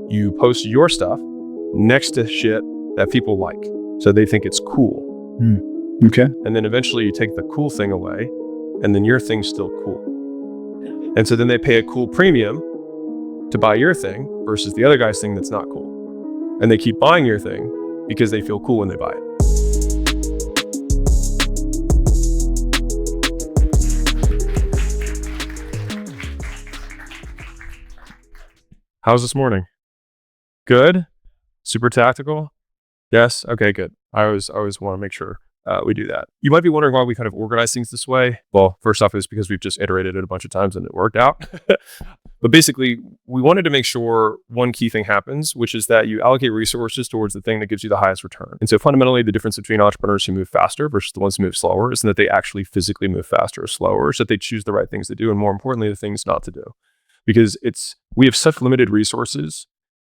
you post your stuff next to shit that people like. So they think it's cool. Okay. And then eventually you take the cool thing away and then your thing's still cool. And so then they pay a cool premium to buy your thing versus the other guy's thing that's not cool. And they keep buying your thing because they feel cool when they buy it. How's this morning? Good? Super tactical? Yes? Okay, good. I always want to make sure we do that. You might be wondering why we kind of organize things this way. Well, first off, it's because we've just iterated it a bunch of times and it worked out. But basically, we wanted to make sure one key thing happens, which is that you allocate resources towards the thing that gives you the highest return. And so fundamentally, the difference between entrepreneurs who move faster versus the ones who move slower is that they actually physically move faster or slower, so that they choose the right things to do, and more importantly, the things not to do. Because we have such limited resources,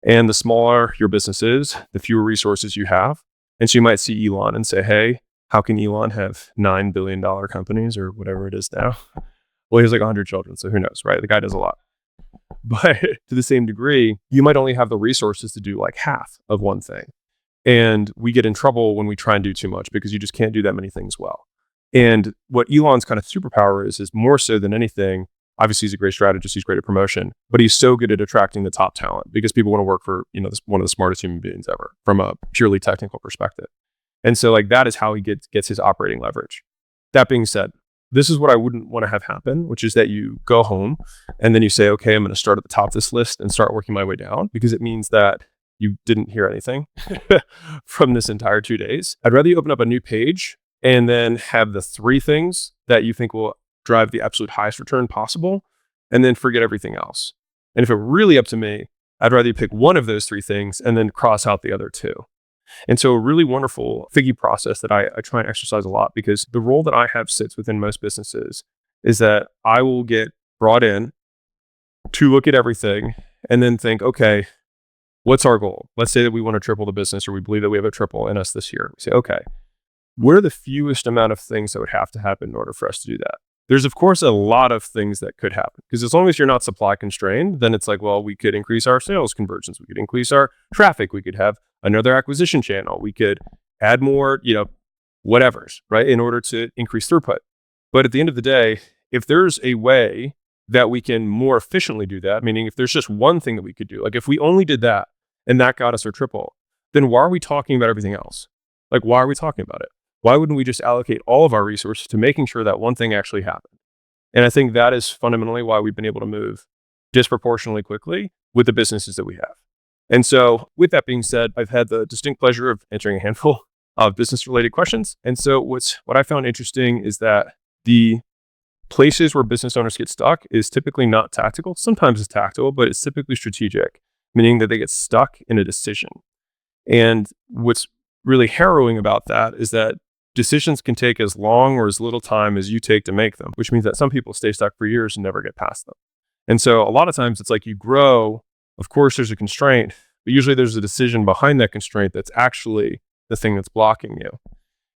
and the smaller your business is, the fewer resources you have. And so you might see Elon and say, hey, how can Elon have $9 billion companies or whatever it is now? Well, he has like 100 children, so who knows, right? The guy does a lot. But to the same degree, you might only have the resources to do like half of one thing. And we get in trouble when we try and do too much because you just can't do that many things well. And what Elon's kind of superpower is more so than anything, obviously he's a great strategist, he's great at promotion, but he's so good at attracting the top talent because people want to work for, one of the smartest human beings ever from a purely technical perspective. And so like that is how he gets his operating leverage. That being said, this is what I wouldn't want to have happen, which is that you go home and then you say, okay, I'm going to start at the top of this list and start working my way down, because it means that you didn't hear anything from this entire 2 days. I'd rather you open up a new page and then have the 3 things that you think will drive the absolute highest return possible, and then forget everything else. And if it were really up to me, I'd rather you pick one of those 3 things and then cross out the other 2. And so a really wonderful figgy process that I try and exercise a lot, because the role that I have sits within most businesses is that I will get brought in to look at everything and then think, okay, what's our goal? Let's say that we want to triple the business, or we believe that we have a triple in us this year. We say, okay, what are the fewest amount of things that would have to happen in order for us to do that? There's, of course, a lot of things that could happen, because as long as you're not supply constrained, then it's like, well, we could increase our sales conversions. We could increase our traffic. We could have another acquisition channel. We could add more, whatevers, right, in order to increase throughput. But at the end of the day, if there's a way that we can more efficiently do that, meaning if there's just one thing that we could do, like if we only did that and that got us our triple, then why are we talking about everything else? Like, why are we talking about it? Why wouldn't we just allocate all of our resources to making sure that one thing actually happened? And I think that is fundamentally why we've been able to move disproportionately quickly with the businesses that we have. And so with that being said, I've had the distinct pleasure of answering a handful of business related questions. And so what I found interesting is that the places where business owners get stuck is typically not tactical. Sometimes it's tactical, but it's typically strategic, meaning that they get stuck in a decision. And what's really harrowing about that is that decisions can take as long or as little time as you take to make them, which means that some people stay stuck for years and never get past them. And so a lot of times it's like you grow, of course there's a constraint, but usually there's a decision behind that constraint that's actually the thing that's blocking you.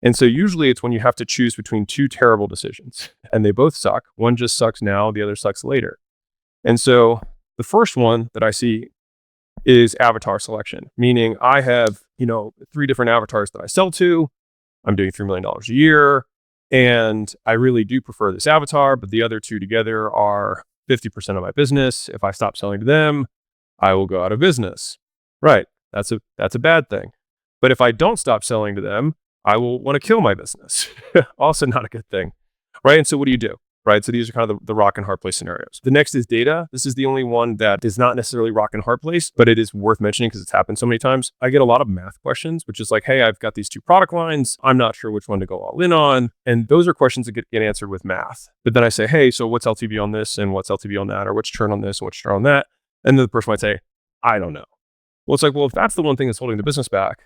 And so usually it's when you have to choose between 2 terrible decisions and they both suck. One just sucks now, the other sucks later. And so the first one that I see is avatar selection, meaning I have, 3 different avatars that I sell to. I'm doing $3 million a year, and I really do prefer this avatar, but the other 2 together are 50% of my business. If I stop selling to them, I will go out of business. Right. That's a bad thing. But if I don't stop selling to them, I will want to kill my business. Also not a good thing. Right. And so what do you do? Right. So these are kind of the rock and hard place scenarios. The next is data. This is the only one that is not necessarily rock and hard place, but it is worth mentioning because it's happened so many times. I get a lot of math questions, which is like, hey, I've got these 2 product lines. I'm not sure which one to go all in on. And those are questions that get answered with math. But then I say, hey, so what's LTV on this and what's LTV on that? Or what's churn on this and what's churn on that? And then the person might say, I don't know. Well, it's like, well, if that's the one thing that's holding the business back,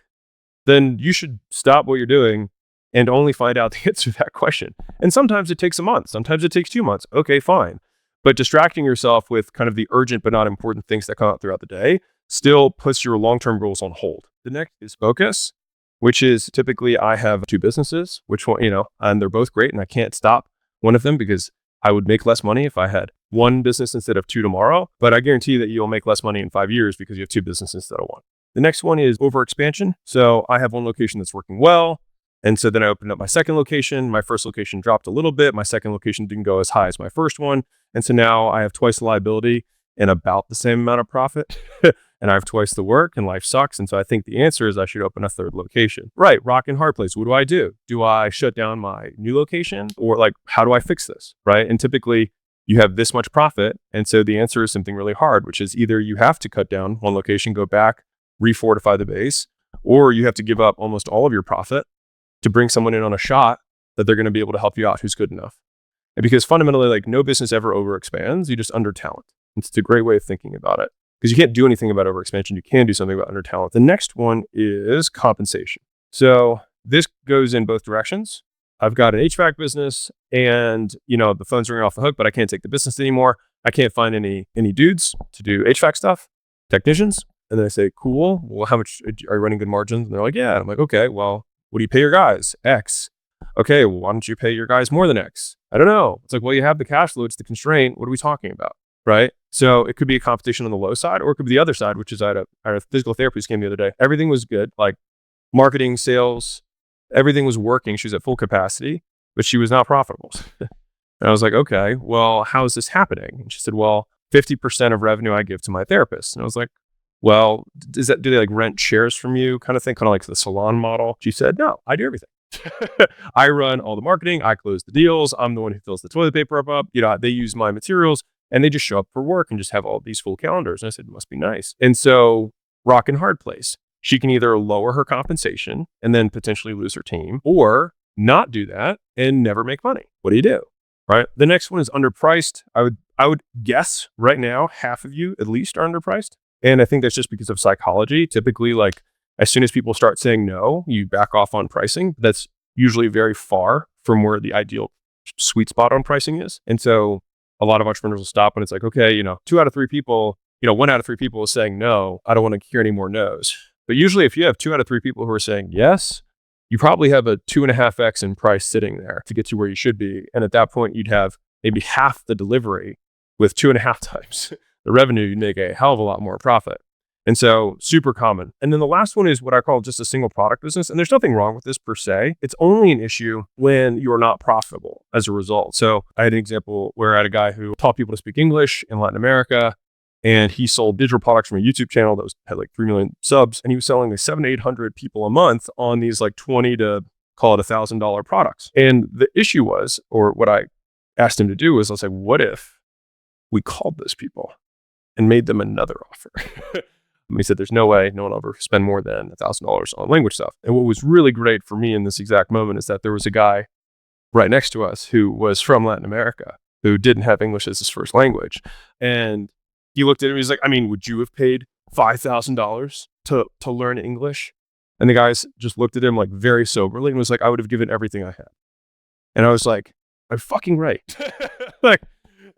then you should stop what you're doing and only find out the answer to that question. And sometimes it takes a month. Sometimes it takes 2 months. Okay, fine. But distracting yourself with kind of the urgent but not important things that come out throughout the day still puts your long-term goals on hold. The next is focus, which is typically I have 2 businesses, which one, and they're both great and I can't stop one of them because I would make less money if I had one business instead of two tomorrow, but I guarantee that you'll make less money in 5 years because you have two businesses instead of one. The next one is over expansion. So I have one location that's working well. And so then I opened up my second location. My first location dropped a little bit. My second location didn't go as high as my first one. And so now I have twice the liability and about the same amount of profit. And I have twice the work and life sucks. And so I think the answer is I should open a third location. Right, rock and hard place. What do I do? Do I shut down my new location? Or like, how do I fix this? Right. And typically you have this much profit. And so the answer is something really hard, which is either you have to cut down one location, go back, refortify the base, or you have to give up almost all of your profit to bring someone in on a shot that they're going to be able to help you out who's good enough. And because fundamentally, like no business ever over expands, you just under talent. It's a great way of thinking about it. Because you can't do anything about over expansion. You can do something about under talent. The next one is compensation. So this goes in both directions. I've got an HVAC business and, the phone's ringing off the hook, but I can't take the business anymore. I can't find any dudes to do HVAC stuff, technicians. And then I say, cool. Well, how much are you running good margins? And they're like, yeah. And I'm like, okay, well, what do you pay your guys? X. Okay, well, why don't you pay your guys more than X? I don't know. It's like, well, you have the cash flow. It's the constraint. What are we talking about? Right? So it could be a competition on the low side, or it could be the other side, which is I had a physical therapist came the other day. Everything was good, like marketing, sales, everything was working. She was at full capacity, but she was not profitable. And I was like, okay, well, how is this happening? And she said, well, 50% of revenue I give to my therapist. And I was like, well, do they like rent shares from you kind of thing? Kind of like the salon model. She said, no, I do everything. I run all the marketing. I close the deals. I'm the one who fills the toilet paper up. They use my materials. And they just show up for work and just have all these full calendars. And I said, it must be nice. And so rock and hard place. She can either lower her compensation and then potentially lose her team, or not do that and never make money. What do you do? Right. The next one is underpriced. I would guess right now, half of you at least are underpriced. And I think that's just because of psychology. Typically, like as soon as people start saying no, you back off on pricing. That's usually very far from where the ideal sweet spot on pricing is. And so a lot of entrepreneurs will stop when it's like, okay, 2 out of 3 people, 1 out of 3 people is saying no. I don't want to hear any more no's. But usually if you have 2 out of 3 people who are saying yes, you probably have a 2.5x in price sitting there to get to where you should be. And at that point, you'd have maybe half the delivery with 2.5 times the revenue. You'd make a hell of a lot more profit. And so super common. And then the last one is what I call just a single product business. And there's nothing wrong with this per se. It's only an issue when you're not profitable as a result. So I had an example where I had a guy who taught people to speak English in Latin America, and he sold digital products from a YouTube channel that had like 3 million subs. And he was selling like 700 to 800 people a month on these like 20 to call it $1,000 products. And the issue was, or what I asked him to do was, I was like, what if we called those people and made them another offer? He said, there's no way no one will ever spend more than $1,000 on language stuff. And what was really great for me in this exact moment is that there was a guy right next to us who was from Latin America, who didn't have English as his first language. And he looked at him, he's like, would you have paid $5,000 to learn English? And the guys just looked at him like very soberly and was like, I would have given everything I had. And I was like, I'm fucking right.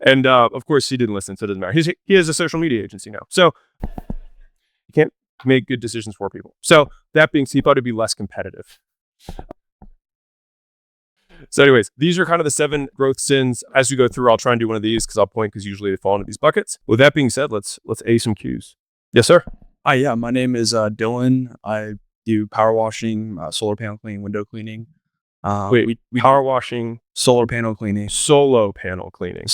And of course he didn't listen, so it doesn't matter. He has a social media agency now. So you can't make good decisions for people. So that being said, he thought it'd be less competitive. So anyways, these are kind of the 7 growth sins. As we go through, I'll try and do one of these because I'll point because usually they fall into these buckets. With that being said, let's A some Qs. Yes, sir. Hi, yeah, my name is Dylan. I do power washing, solar panel cleaning, window cleaning. We power washing, solar panel cleaning, solar panel cleaning.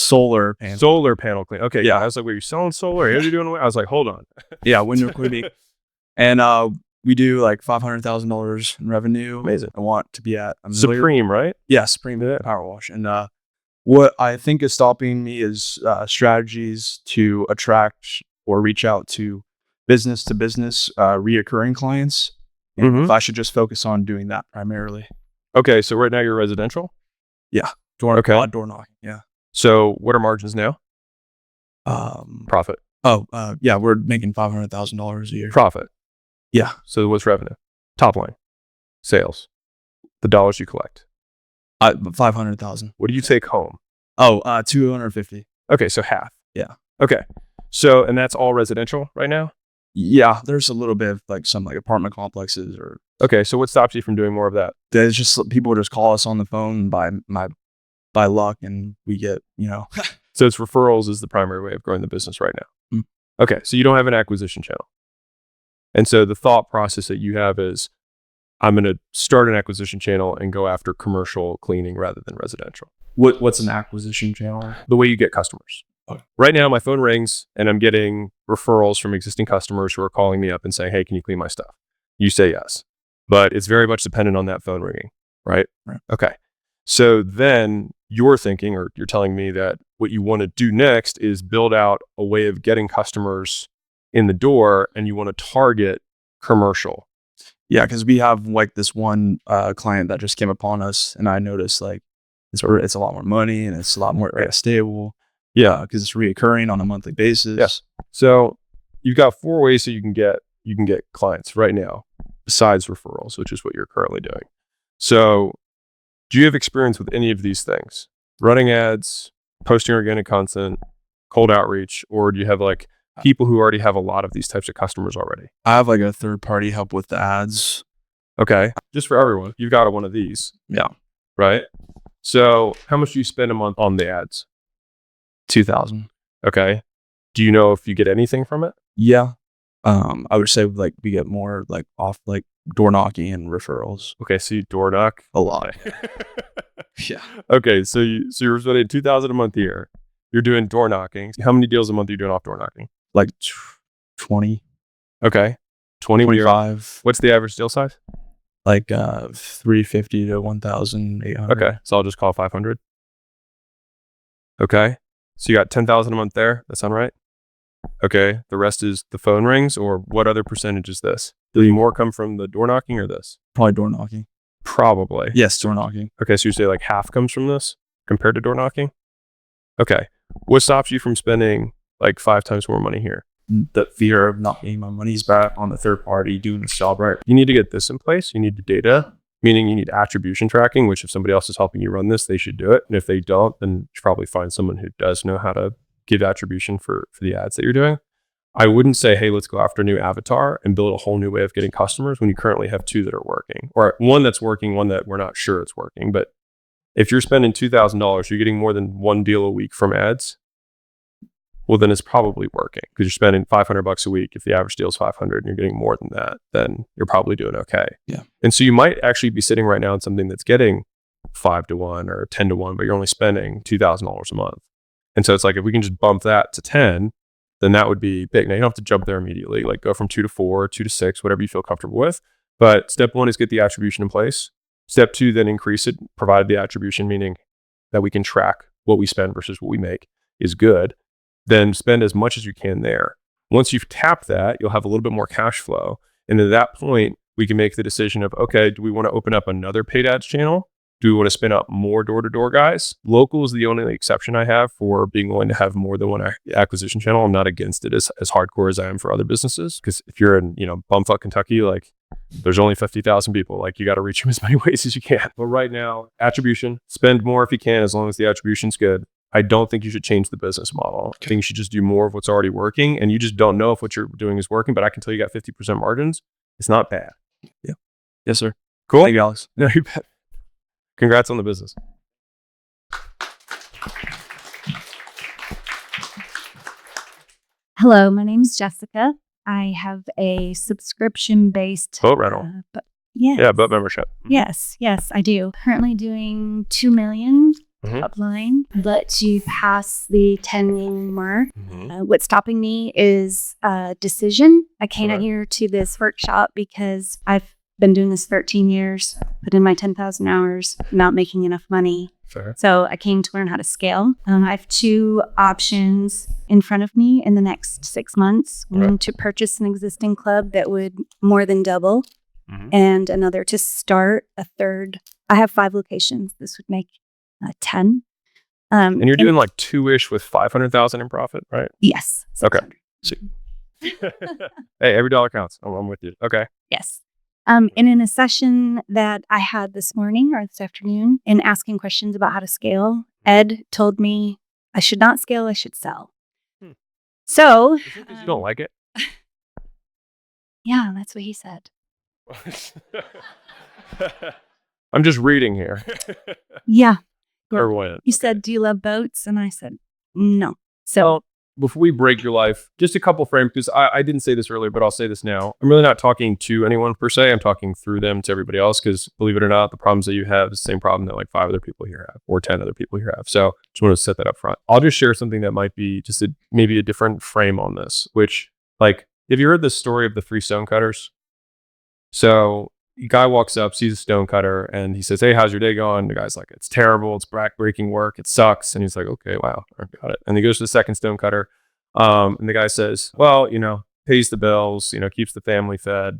Okay, yeah. I was like, were you selling solar? What are you doing? I was like, hold on. Yeah, window cleaning. And we do like $500,000 in revenue. Amazing. I want to be at Supreme, right? Yeah, Supreme Power Wash. And what I think is stopping me is strategies to attract or reach out to business reoccurring clients. And if I should just focus on doing that primarily. Okay, so right now you're residential? Yeah. Door knocking. Yeah. So what are margins now? Profit. Yeah, we're making $500,000 a year. Profit. Yeah. So what's revenue? Top line. Sales. The dollars you collect. 500,000. What do you take home? 250. Okay, so half. Yeah. Okay. So, and that's all residential right now? Yeah, there's a little bit of like some like apartment complexes or. Okay, so what stops you from doing more of that? There's just people just call us on the phone by luck, and we get So it's referrals is the primary way of growing the business right now. Mm. Okay. So you don't have an acquisition channel. And so the thought process that you have is, I'm going to start an acquisition channel and go after commercial cleaning rather than residential. What's an acquisition channel? The way you get customers. Okay. Right now, my phone rings and I'm getting referrals from existing customers who are calling me up and saying, hey, can you clean my stuff? You say yes. But it's very much dependent on that phone ringing, right? Right. Okay. So then you're thinking, or you're telling me that what you want to do next is build out a way of getting customers in the door, and you want to target commercial. Yeah, because we have like this one client that just came upon us, and I noticed like it's a lot more money and it's a lot more stable. Yeah, because it's reoccurring on a monthly basis. Yes. So you've got 4 ways that you can get clients right now, besides referrals, which is what you're currently doing. So do you have experience with any of these things? Running ads, posting organic content, cold outreach, or do you have like people who already have a lot of these types of customers already? I have like a third party help with the ads. Okay. Just for everyone, you've got one of these. Yeah. Right? So how much do you spend a month on the ads? 2,000. Okay. Do you know if you get anything from it? Yeah. I would say like we get more like off like door knocking and referrals. Okay, so you door knock a lot. Yeah. Okay, so you're spending 2,000 a month here. You're doing door knocking. How many deals a month are you doing off door knocking? Like 20. Okay, 20. 25. What's the average deal size? Like 350 to 1,800. Okay, so I'll just call 500. Okay, so you got 10,000 a month there. That sound right? Okay, the rest is the phone rings, or what other percentage is this? Does more come from the door knocking or this? Probably door knocking. Probably. Yes, door knocking. Okay, so you say like half comes from this compared to door knocking? Okay. What stops you from spending like 5 times more money here? The fear of not getting my money's back on the third party doing this job right. You need to get this in place. You need the data, meaning you need attribution tracking, which if somebody else is helping you run this, they should do it. And if they don't, then you should probably find someone who does know how to give attribution for the ads that you're doing. I wouldn't say, hey, let's go after a new avatar and build a whole new way of getting customers when you currently have 2 that are working, or one that's working, one that we're not sure it's working. But if you're spending $2,000, you're getting more than 1 deal a week from ads, well, then it's probably working because you're spending $500 a week. If the average deal is 500 and you're getting more than that, then you're probably doing okay. Yeah. And so you might actually be sitting right now in something that's getting 5 to 1 or 10 to 1, but you're only spending $2,000 a month. And so it's like, if we can just bump that to 10, then that would be big. Now you don't have to jump there immediately, like go from 2 to 4, 2 to 6, whatever you feel comfortable with. But step 1 is get the attribution in place. Step 2, then increase it, provide the attribution, meaning that we can track what we spend versus what we make is good. Then spend as much as you can there. Once you've tapped that, you'll have a little bit more cash flow. And at that point, we can make the decision of, okay, do we want to open up another paid ads channel? Do we want to spin up more door-to-door guys? Local is the only exception I have for being willing to have more than one acquisition channel. I'm not against it as hardcore as I am for other businesses. Because if you're in, bumfuck Kentucky, like there's only 50,000 people. Like you got to reach them as many ways as you can. But right now, attribution, spend more if you can, as long as the attribution's good. I don't think you should change the business model. I think you should just do more of what's already working. And you just don't know if what you're doing is working, but I can tell you got 50% margins. It's not bad. Yeah. Yes, sir. Cool. Thank you, Alex. No, you bet. Congrats on the business. Hello, my name is Jessica. I have a subscription-based Boat rental. Yes. Yeah, boat membership. Yes, I do. Currently doing 2 million Mhm. upline, but to pass the 10 million mark. What's stopping me is decision. I came out Okay. here to this workshop because I've been doing this 13 years, put in my 10,000 hours, not making enough money. Fair. So I came to learn how to scale. I have 2 options in front of me in the next 6 months. Right. One to purchase an existing club that would more than double, Mhm. and another to start a third. I have 5 locations. This would make 10. And you're doing like 2-ish with 500,000 in profit, right? Yes. Okay. 600. Hey, every dollar counts. I'm with you. Okay. Yes. And in a session that I had this morning or this afternoon in asking questions about how to scale, Ed told me I should not scale, I should sell. Hmm. So, Is it 'cause you don't like it? yeah, that's what he said. I'm just reading here. Yeah. Or what? He said, "Do you love boats?" And I said, No. So Well, before we break your life, just a couple frames, because I didn't say this earlier, but I'll say this now. I'm really not talking to anyone per se. I'm talking through them to everybody else, because believe it or not, the problems that you have is the same problem that like 5 other people here have, or 10 other people here have. So just want to set that up front. I'll just share something that might be just maybe a different frame on this, which, like, have you heard the story of the 3 stonecutters? So a guy walks up, sees a stonecutter, and he says, "Hey, how's your day going?" The guy's like, "It's terrible. It's backbreaking work. It sucks." And he's like, "Okay, wow, I got it." And he goes to the second stonecutter, and the guy says, "Well, pays the bills, keeps the family fed,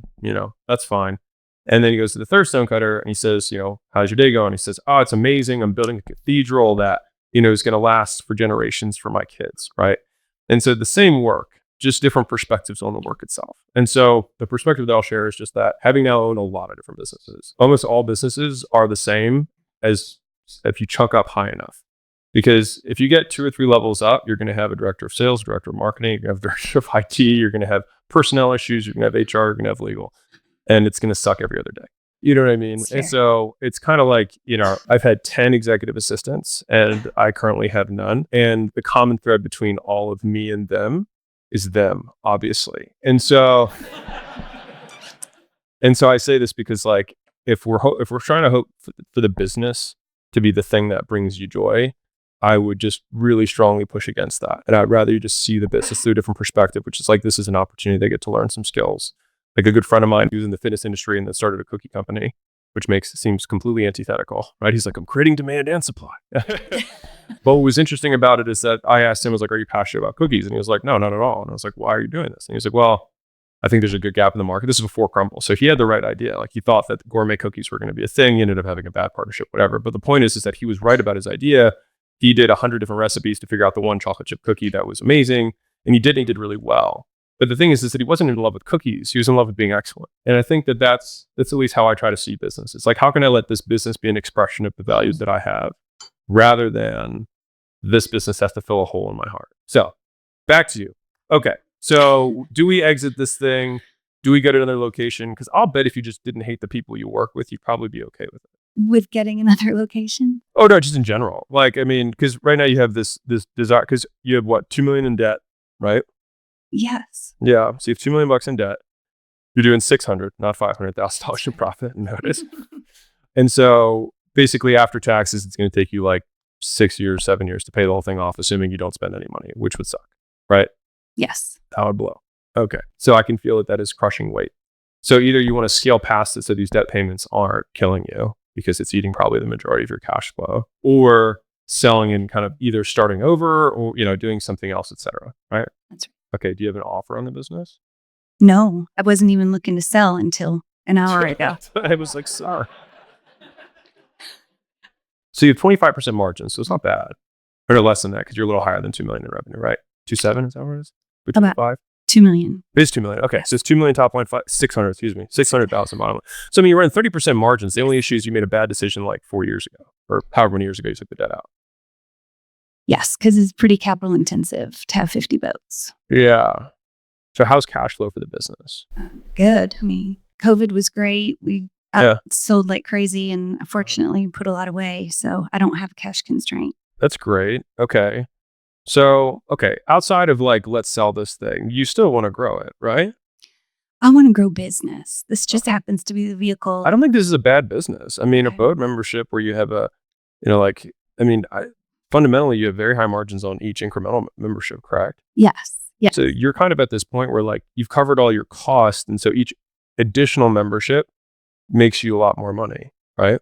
that's fine." And then he goes to the third stonecutter and he says, "How's your day going?" He says, "Oh, it's amazing. I'm building a cathedral that, is going to last for generations for my kids." Right. And so the same work, just different perspectives on the work itself. And so the perspective that I'll share is just that having now owned a lot of different businesses, almost all businesses are the same as if you chunk up high enough. Because if you get 2 or 3 levels up, you're going to have a director of sales, director of marketing, you're going to have a director of IT, you're going to have personnel issues, you're going to have HR, you're going to have legal, and it's going to suck every other day. You know what I mean? Sure. And so it's kind of like, I've had 10 executive assistants and I currently have none. And the common thread between all of me and them is them, obviously. And so I say this because, like, if we're trying to hope for the business to be the thing that brings you joy, I would just really strongly push against that. And I'd rather you just see the business through a different perspective, which is like, this is an opportunity they get to learn some skills. Like a good friend of mine who's in the fitness industry and then started a cookie company, which seems completely antithetical, right? He's like, "I'm creating demand and supply." But what was interesting about it is that I asked him, I was like, "Are you passionate about cookies?" And he was like, "No, not at all." And I was like, "Why are you doing this?" And he was like, "Well, I think there's a good gap in the market." This is before Crumble. So he had the right idea. Like, he thought that the gourmet cookies were going to be a thing. He ended up having a bad partnership, whatever. But the point is that he was right about his idea. He did 100 different recipes to figure out the one chocolate chip cookie that was amazing. And he did really well. But the thing is that he wasn't in love with cookies. He was in love with being excellent. And I think that that's at least how I try to see business. It's like, how can I let this business be an expression of the values that I have, rather than this business has to fill a hole in my heart? So back to you. Okay. So do we exit this thing? Do we go to another location? Because I'll bet if you just didn't hate the people you work with, you'd probably be okay with it. with getting another location? Oh, no, just in general. Like, I mean, because right now you have this desire, because you have what, $2 million in debt, right? Yes. Yeah. So you have $2 million in debt. You're doing $600,000, not $500,000 in profit. Notice. And so basically after taxes, it's going to take you like 6 years, 7 years to pay the whole thing off, assuming you don't spend any money, which would suck, right? Yes. That would blow. Okay. So I can feel that is crushing weight. So either you want to scale past it so these debt payments aren't killing you because it's eating probably the majority of your cash flow, or selling and kind of either starting over or, doing something else, etc. Right? That's right. Okay. Do you have an offer on the business? No, I wasn't even looking to sell until an hour ago. I was like, sorry. So you have 25% margin, so it's not bad. Or less than that, because you're a little higher than $2 million in revenue, right? 2.7, is that what it is? Between About 5? 2 million. It is $2 million. Okay, so it's $2 million top line, 600,000 bottom line. So I mean, you're in 30% margins. The only issue is you made a bad decision like 4 years ago, or however many years ago you took the debt out. Yes, because it's pretty capital intensive to have 50 boats. Yeah. So how's cash flow for the business? Good. I mean, COVID was great. We sold like crazy, and unfortunately put a lot away. So I don't have a cash constraint. That's great. Okay. So, outside of like, let's sell this thing, you still want to grow it, right? I want to grow business. This just happens to be the vehicle. I don't think this is a bad business. I mean, Okay. a boat membership where you have fundamentally you have very high margins on each incremental membership, correct? Yes. Yes. So you're kind of at this point where like you've covered all your costs. And so each additional membership makes you a lot more money, right?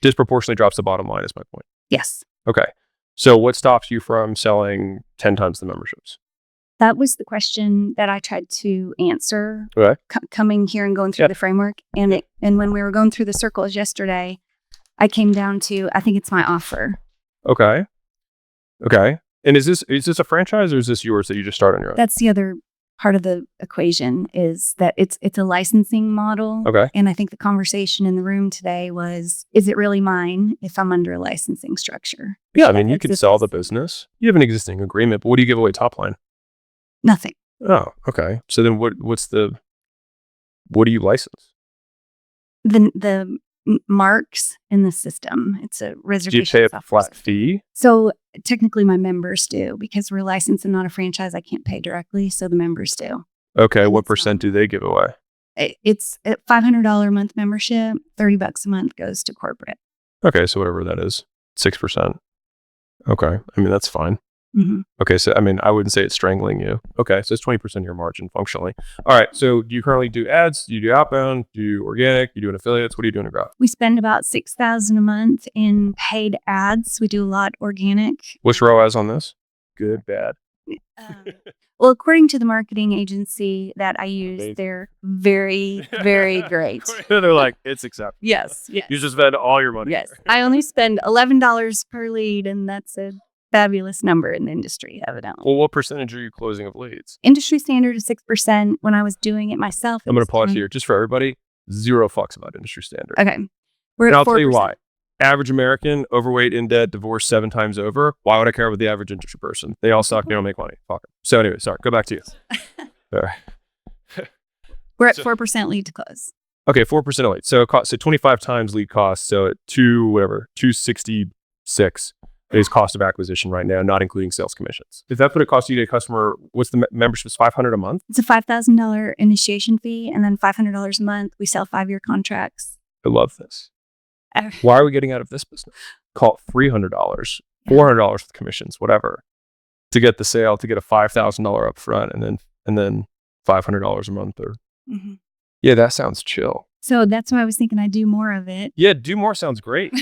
Disproportionately drops the bottom line is my point. Yes. Okay. So what stops you from selling 10 times the memberships? That was the question that I tried to answer Okay. coming here and going through the framework. And when we were going through the circles yesterday, I came down to, I think it's my offer. Okay. And is this a franchise or is this yours that you just start on your own? That's the other part of the equation, is that it's a licensing model. Okay. And I think the conversation in the room today was, is it really mine if I'm under a licensing structure? Yeah, I mean, you could sell the business. You have an existing agreement, but what do you give away top line? Nothing. Oh, okay. So then what do you license? The marks in the system. It's a Do you reservation pay a software flat system. fee? So technically my members do, because we're licensed and not a franchise. I can't pay directly. So the members do. Okay. And What it's percent do they give away? It's a $500 a month membership. $30 a month goes to corporate. Okay. So whatever that is, 6%. Okay. I mean, that's fine. Mhm. Okay. So, I mean, I wouldn't say it's strangling you. Okay. So it's 20% of your margin functionally. All right. So do you currently do ads? Do you do outbound? Do you do organic? Do you do affiliates? What are you doing to grow? We spend about $6,000 a month in paid ads. We do a lot organic. What's ROAS on this? Good, bad. Well, according to the marketing agency that I use, Amazing. they're very, very great. They're like, it's acceptable. Yes. You just spend all your money. Yes. I only spend $11 per lead, and that's a fabulous number in the industry, evidently. Well, what percentage are you closing of leads? Industry standard is 6%. When I was doing it myself, I'm going to pause here just for everybody. 0 fucks about industry standard. Okay. We're And at I'll tell you 4%. why. Average American, overweight, in debt, divorced 7 times over. Why would I care about the average industry person? They all suck. They don't make money. Fuck it. So anyway, sorry. Go back to you. All right. We're at So- 4% lead to close. Okay, 4% of lead. So it costs, so 25 times lead cost. So at 266 is cost of acquisition right now, not including sales commissions. If that's what it costs you to get a customer, what's the membership? Is $500 a month? It's a $5,000 initiation fee, and then $500 a month. We sell 5-year contracts. I love this. Why are we getting out of this business? Call it $300, $400 with commissions, whatever, to get the sale, to get a $5,000 up front, and then $500 a month. Or Mhm. yeah, that sounds chill. So that's why I was thinking I'd do more of it. Yeah, do more sounds great.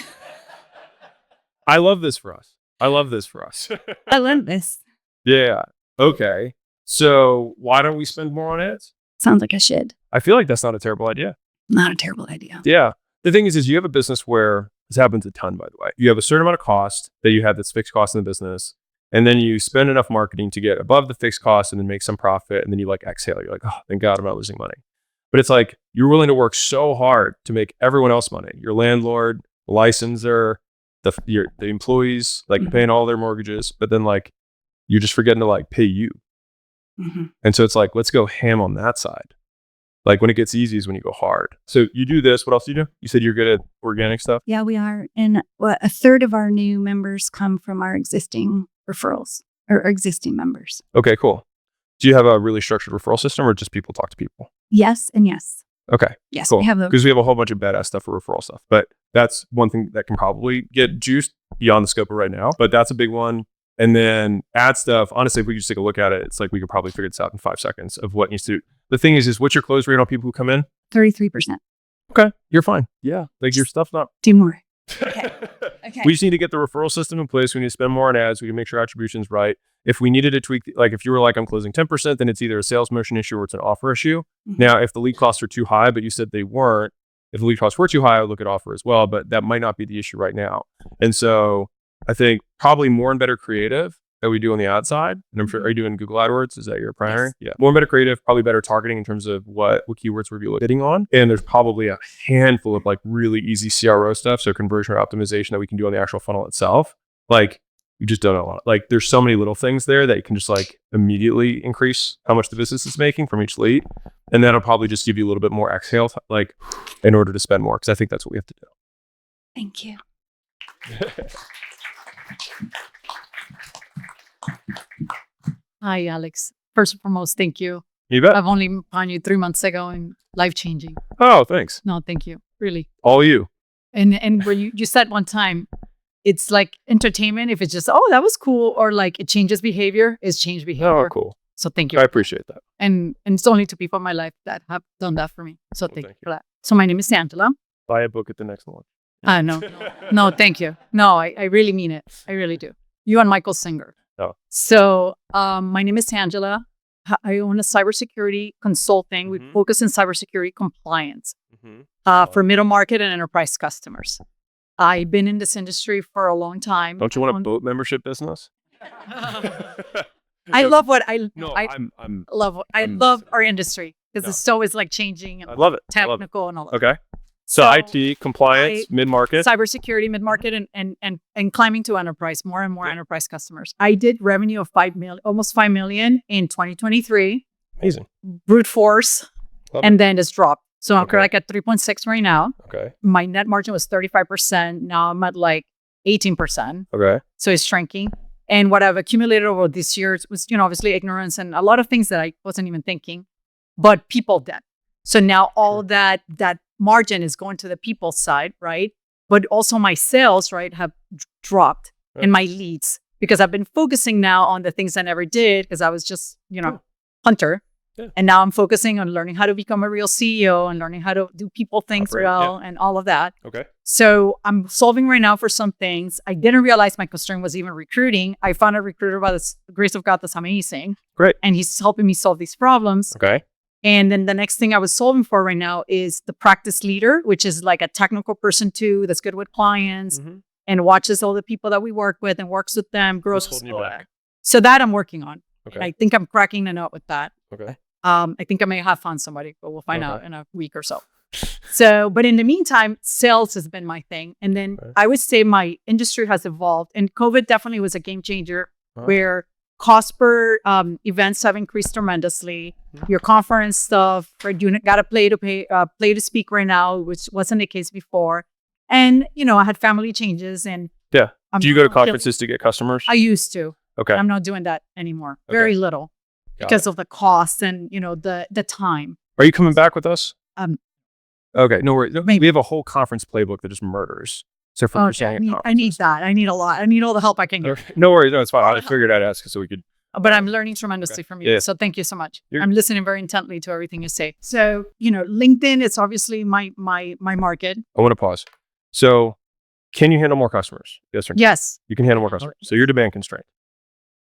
I love this for us. I love this for us. I love this. Yeah. Okay. So why don't we spend more on ads? Sounds like I should. I feel like that's not a terrible idea. Not a terrible idea. Yeah. The thing is you have a business where this happens a ton, by the way. You have a certain amount of cost that you have that's fixed cost in the business. And then you spend enough marketing to get above the fixed cost and then make some profit. And then you like exhale. You're like, oh, thank God I'm not losing money. But it's like you're willing to work so hard to make everyone else money. Your landlord, licensor, the employees, like Mhm. paying all their mortgages. But then like you're just forgetting to like pay you. Mhm. And so it's like, let's go ham on that side. Like when it gets easy is when you go hard. So you do this. What else do you do? You said you're good at organic stuff. Yeah, we are. And a third of our new members come from our existing referrals or existing members. Okay, cool. Do you have a really structured referral system or just people talk to people? Yes and yes. Okay, Yes, cool. we have those. Because we have a whole bunch of badass stuff for referral stuff. But that's one thing that can probably get juiced beyond the scope of right now. But that's a big one. And then ad stuff, honestly, if we could just take a look at it, it's like we could probably figure this out in 5 seconds of what needs to. The thing is what's your close rate on people who come in? 33%. Okay, you're fine. Yeah, like your stuff's not. Do more. Okay. Okay. We just need to get the referral system in place. We need to spend more on ads. We can make sure attribution's right. If we needed to tweak, like if you were like, I'm closing 10%, then it's either a sales motion issue or it's an offer issue. Mhm. Now, if the lead costs are too high, but you said they weren't, if the lead costs were too high, I would look at offer as well, but that might not be the issue right now. And so I think probably more and better creative that we do on the ad side. And I'm sure, are you doing Google AdWords? Is that your primary? Yes. Yeah. More and better creative, probably better targeting in terms of what keywords we're bidding on. And there's probably a handful of like really easy CRO stuff. So conversion rate optimization that we can do on the actual funnel itself. Like you just don't know a lot. Like there's so many little things there that you can just like immediately increase how much the business is making from each lead. And that'll probably just give you a little bit more exhale, like in order to spend more. Cause I think that's what we have to do. Thank you. Hi, Alex. First and foremost, thank you. You bet. I've only found you 3 months ago and life-changing. Oh, thanks. No, thank you. Really. All you. And where you said one time, it's like entertainment. If it's just, oh, that was cool. Or like it changes behavior, it's changed behavior. Oh, cool. So thank you. I appreciate that. And it's only 2 people in my life that have done that for me. So thank you thank for that. So my name is Angela. Buy a book at the next one. No, thank you. No, I really mean it. I really do. You and Michael Singer. Oh. So my name is Angela. I own a cybersecurity consulting. We Mhm. focus in cybersecurity compliance Mm-hmm. for middle market and enterprise customers. I've been in this industry for a long time. Don't you want a boat membership business? I love what I No, I I'm love. I I'm- love our industry because No. it's so is like changing and I love it. I love it. technical and all that. Okay. So, So, IT, compliance, mid-market. Cybersecurity, mid-market, and climbing to enterprise, more and more enterprise customers. I did revenue of almost 5 million in 2023, Amazing. brute force, Love and then it's dropped. So I'm Okay. like at 3.6 right now. Okay. My net margin was 35%. Now I'm at like 18%. Okay. So it's shrinking. And what I've accumulated over this year was, obviously ignorance and a lot of things that I wasn't even thinking, but people did. So now all that margin is going to the people side, right? But also my sales, right, have dropped and my leads because I've been focusing now on the things I never did because I was just, hunter. Yeah. And now I'm focusing on learning how to become a real CEO and learning how to do people things Operate, well and all of that. Okay. So I'm solving right now for some things. I didn't realize my constraint was even recruiting. I found a recruiter by the grace of God that's amazing. Great. And he's helping me solve these problems. Okay. And then the next thing I was solving for right now is the practice leader, which is like a technical person too, that's good with clients and watches all the people that we work with and works with them, grows. What's holding you back? So that I'm working on. Okay. And I think I'm cracking the nut with that. Okay. I think I may have found somebody, but we'll find out in a week or so. So, but in the meantime, sales has been my thing. And then I would say my industry has evolved, and COVID definitely was a game changer where cost per events have increased tremendously. Your conference stuff, right? You got to play to speak right now, which wasn't the case before. And, I had family changes and Yeah. I'm Do you go to not- conferences to get customers? I used to. Okay. I'm not doing that anymore. Okay. Very little Got because of the cost and, the time. Are you coming back with us? Um, Okay. No worries. maybe. We have a whole conference playbook that just murders. So for Okay, presenting at I need that. I need a lot. I need all the help I can get. conferences. No worries. No, it's fine. I figured I'd ask so we could. But I'm learning tremendously from you. Yeah. So thank you so much. You're- I'm listening very intently to everything you say. So, LinkedIn is obviously my market. I want to pause. So, can you handle more customers? Yes or no? Yes. You can handle more customers. So you're demand constrained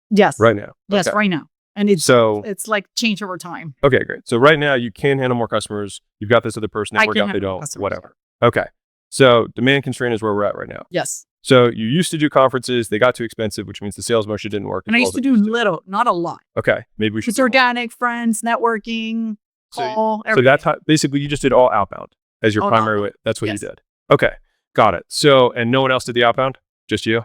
Yes. right now. Yes, Okay. right now. And it's So like change over time. okay, great. So right now you can handle more customers. You've got this other person that I work can out they handle more don't. customers. Whatever. Okay. So demand constraint is where we're at right now. Yes. So you used to do conferences. They got too expensive, which means the sales motion didn't work. And I as used to well as do it little, not a lot. Okay. Maybe we should. It's do more. organic, friends, networking, So- call, So everything. that's how, basically you just did all outbound as your All primary outbound. way. That's what Yes. you did. Okay. Got it. So, and no one else did the outbound? Just you?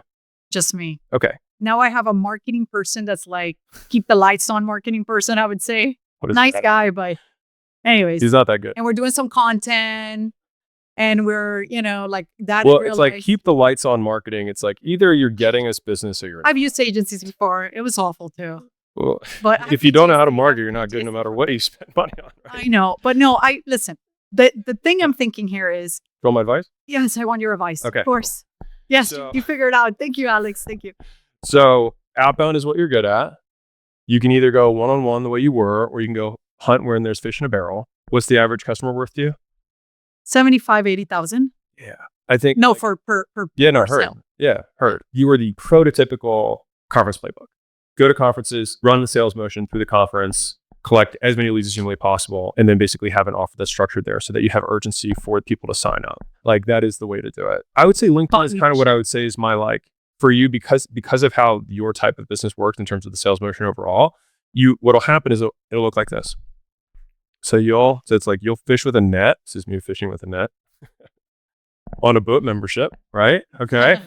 Just me. Okay. Now I have a marketing person that's like, keep the lights on marketing person, I would say. What is Nice that? guy, but anyways. He's not that good. And we're doing some content and we're, like that. Well, in real it's like life. keep the lights on marketing. It's like either you're getting us business or you're not. I've used agencies before. It was awful too. Well, But if you don't know how to PTSD, market, you're not good no matter what you spend money on. I Right? know. But no, listen. The thing I'm thinking here is, Throw my advice. yes, I want your advice. Okay. Of course. Yes, So- you figured it out. Thank you, Alex. Thank you. So outbound is what you're good at. You can either go one-on-one the way you were, or you can go hunt where there's fish in a barrel. What's the average customer worth to you? 75, 80,000. I think. No, like- for per Yeah, no, per heard. sale. Yeah, heard. You were the prototypical conference playbook. Go to conferences, run the sales motion through the conference, collect as many leads as humanly possible, and then basically have an offer that's structured there so that you have urgency for people to sign up. Like that is the way to do it. I would say LinkedIn is kind of what I would say is my for you because of how your type of business works in terms of the sales motion overall. What'll happen is it'll look like this. So it's like you'll fish with a net. This is me fishing with a net on a boat membership, right? Okay.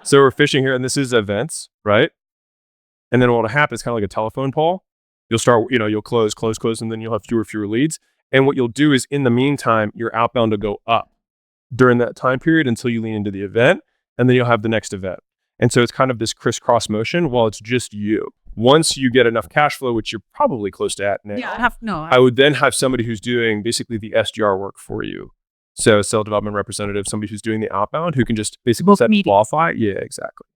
So we're fishing here, and this is events, right? And then what'll happen is kind of like a telephone pole. You'll start, you'll close, and then you'll have fewer leads. And what you'll do is, in the meantime, your outbound will go up during that time period until you lean into the event, and then you'll have the next event. And so it's kind of this crisscross motion while it's just you. Once you get enough cash flow, which you're probably close to at now, Yeah, I would then have somebody who's doing basically the SDR work for you. So sales development representative, somebody who's doing the outbound who can just basically Book set and meetings. qualify. Yeah, exactly.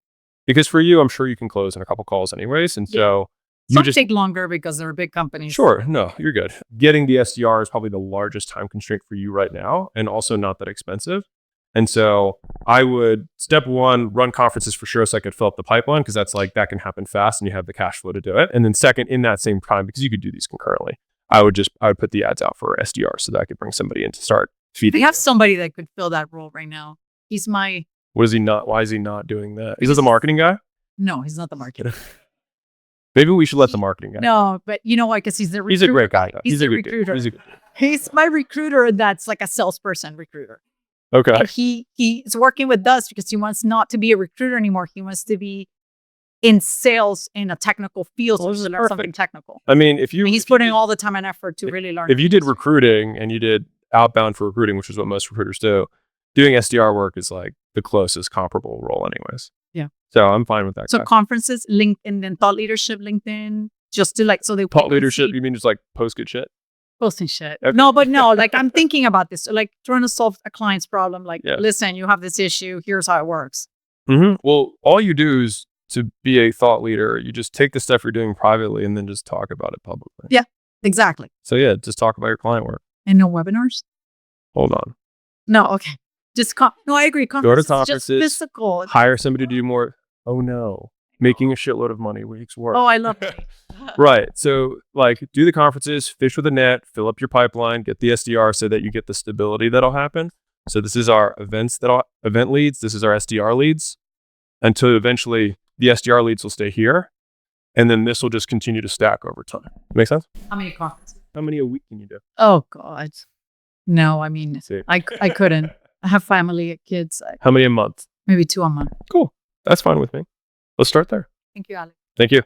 Because for you, I'm sure you can close in a couple calls anyways. And so you some just, take longer because they're big companies. sure, no, you're good. Getting the SDR is probably the largest time constraint for you right now and also not that expensive. And so I would, step one, run conferences for sure so I could fill up the pipeline because that's like, that can happen fast and you have the cash flow to do it. And then second, in that same time, because you could do these concurrently, I would put the ads out for SDR so that I could bring somebody in to start feeding. They have somebody that could fill that role right now. He's my, Why is he not doing that? Is this a marketing guy? no, he's not the marketer. Maybe we should let the marketing guy. No, but you know why? Because he's the recruiter. He's a great guy. Though. He's a the good dude. recruiter. He's a good- He's my recruiter that's like a salesperson recruiter. okay. And he's working with us because he wants not to be a recruiter anymore. He wants to be in sales in a technical field. Well, So this to is learn something perfect. technical. I mean, He's putting all the time and effort to really learn. if you did recruiting and you did outbound for recruiting, which is what most recruiters do, doing SDR work is like the closest comparable role anyways. Yeah. So I'm fine with that. So conferences, LinkedIn, then thought leadership, LinkedIn, just to like, so they thought leadership, you mean just like post good shit? posting shit. Okay. No, but no, like I'm thinking about this, like trying to solve a client's problem. Like, Yeah. listen, you have this issue. Here's how it works. Well, all you do is to be a thought leader, you just take the stuff you're doing privately and then just talk about it publicly. Yeah. Exactly. So yeah, just talk about your client work. And no webinars? Hold on. No, okay. Just no, I agree. Go to Conferences, just conferences, physical. hire somebody to do more. Oh no. Making a shitload of money weeks work. Oh, I love it. Right. So like do the conferences, fish with a net, fill up your pipeline, get the SDR so that you get the stability that'll happen. So this is our event leads. This is our SDR leads until eventually the SDR leads will stay here. And then this will just continue to stack over time. Make sense? How many conferences? How many a week can you do? Oh God. No, I mean, See. I couldn't. I have family, kids, How many a month? maybe 2 a month. Cool. That's fine with me. Let's start there. Thank you, Alex. Thank you.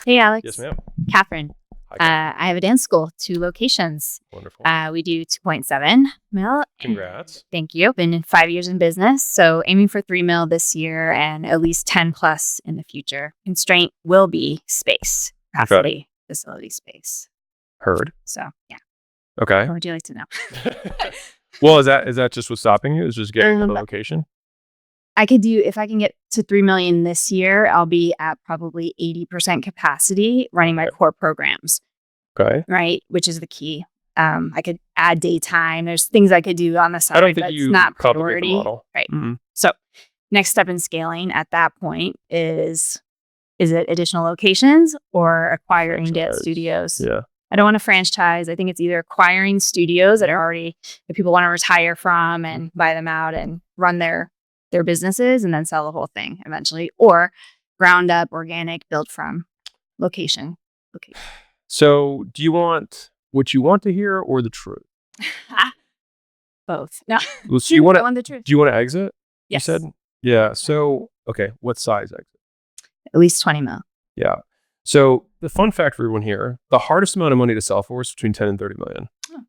Hey, Alex. Yes, ma'am. Catherine. Hi, I have a dance school, 2 locations. wonderful. We do 2.7 mil. Congrats. Thank you. Been in 5 years in business, so aiming for 3 mil this year and at least 10 plus in the future. Constraint will be space, preferably facility space. Heard. So yeah. Okay. What would you like to know? Well, is that just what's stopping you? Is just getting the location? I could do, if I can get to 3 million this year, I'll be at probably 80% capacity running my core programs, Okay. right? Which is the key. I could add daytime. There's things I could do on the side, I don't think but you it's not complicate the priority. model. Right. Mhm. So next step in scaling at that point is it additional locations or acquiring dance Franchise. studios? Yeah. I don't want to franchise. I think it's either acquiring studios that are already, that people want to retire from and buy them out and run their businesses and then sell the whole thing eventually, or ground up, organic, built from location. So do you want what you want to hear or the truth? Both. No. Well, so you want I to, want the truth. do you want to exit? Yes. You said? Yeah. So, okay. What size exit? At least 20 mil. Yeah. So the fun fact for everyone here, the hardest amount of money to sell for is between 10 and 30 million. Oh.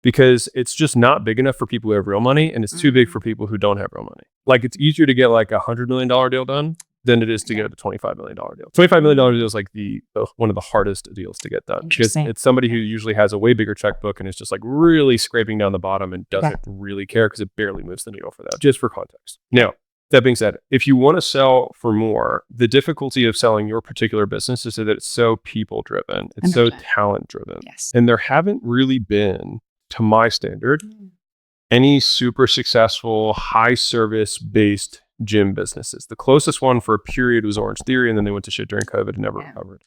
Because it's just not big enough for people who have real money and it's too big for people who don't have real money. Like it's easier to get like $100 million deal done than it is to get a $25 million deal. $25 million deal is like the one of the hardest deals to get done. Because Interesting. it's somebody who usually has a way bigger checkbook and is just like really scraping down the bottom and doesn't really care because it barely moves the needle for them. Just for context. Now, that being said, if you want to sell for more, the difficulty of selling your particular business is that it's so people driven. It's so talent driven. Yes. And there haven't really been, to my standard, any super successful high service based gym businesses. The closest one for a period was Orange Theory, and then they went to shit during COVID and never recovered.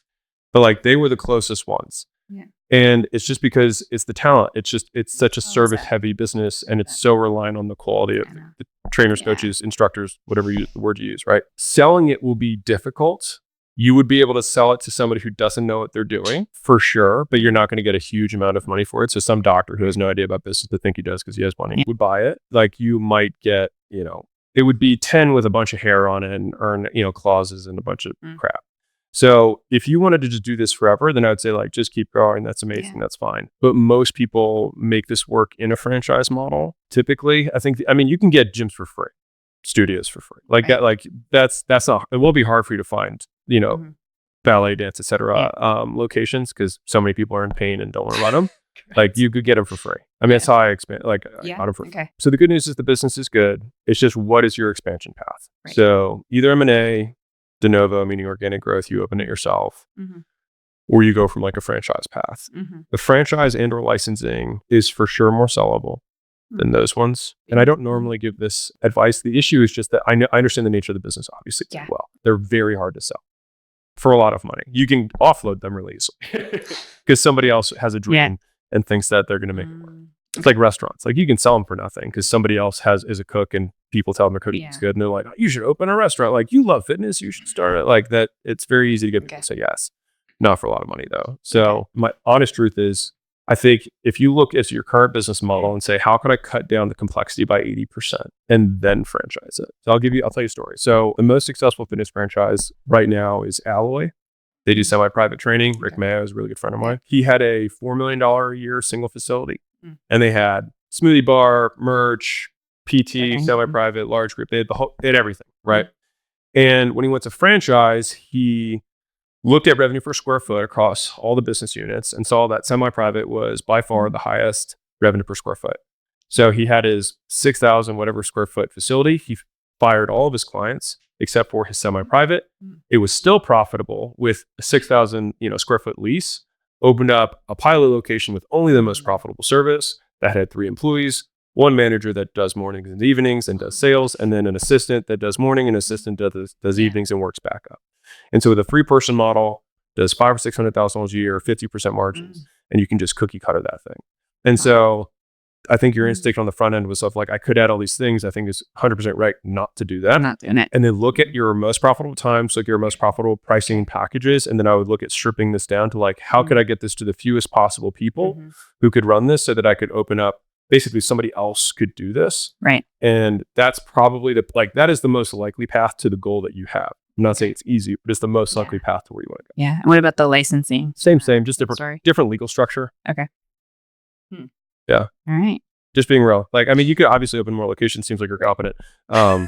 But like they were the closest ones. Yeah. And it's just because it's the talent. It's such a service heavy business and it's so reliant on the quality of the trainers, coaches, instructors, whatever the word you use, right? Selling it will be difficult. You would be able to sell it to somebody who doesn't know what they're doing for sure, but you're not going to get a huge amount of money for it. So some doctor who has no idea about business but think he does because he has money would buy it. Like you might get, it would be 10 with a bunch of hair on it and earn, clauses and a bunch of crap. So if you wanted to just do this forever, then I would say like, just keep growing. That's amazing. That's fine. But most people make this work in a franchise model. Typically, you can get gyms for free, studios for free. Like that, like that's not, it will be hard for you to find, ballet, dance, etc. Locations because so many people are in pain and don't want to run them. Like you could get them for free. I mean, that's how I expand. Like I got them for free. So the good news is the business is good. It's just what is your expansion path? Right. So either M&A, de novo, meaning organic growth, you open it yourself, or you go from like a franchise path. The franchise and or licensing is for sure more sellable than those ones. And I don't normally give this advice. The issue is just that I understand the nature of the business obviously very well. They're very hard to sell for a lot of money. You can offload them really easily because somebody else has a dream and thinks that they're going to make more. It's like restaurants. Like you can sell them for nothing because somebody else is a cook and people tell them their cooking is good and they're like, oh, you should open a restaurant. Like you love fitness, you should start it. Like that. It's very easy to get people to say yes. Not for a lot of money though. So my honest truth is, I think if you look at your current business model and say, how could I cut down the complexity by 80% and then franchise it? So I'll tell you a story. So the most successful fitness franchise right now is Alloy. They do semi-private training. Rick Mayo is a really good friend of mine. He had a $4 million a year single facility. And they had smoothie bar, merch, PT, semi-private, large group. They had everything, right? And when he went to franchise, he looked at revenue per square foot across all the business units and saw that semi-private was by far the highest revenue per square foot. So he had his 6,000 whatever square foot facility. He fired all of his clients except for his semi-private. It was still profitable with a 6,000 square foot lease. Opened up a pilot location with only the most profitable service that had 3 employees, 1 manager that does mornings and evenings and does sales, and then an assistant that does morning and assistant does evenings and works back up. And so with a 3-person model, does $500,000 or $600,000 a year, 50% margins, and you can just cookie cutter that thing. And so I think your instinct on the front end was stuff like, I could add all these things. I think it's 100% right not to do that. I'm not doing it. And then look at your most profitable times, look at your most profitable pricing packages. And then I would look at stripping this down to like, how could I get this to the fewest possible people who could run this so that I could open up, basically somebody else could do this. Right. And that's probably that is the most likely path to the goal that you have. I'm not saying it's easy, but it's the most likely path to where you want to go. Yeah. And what about the licensing? Same, just different legal structure. Okay. Yeah. All right. Just being real. Like, I mean, you could obviously open more locations. Seems like you're competent. I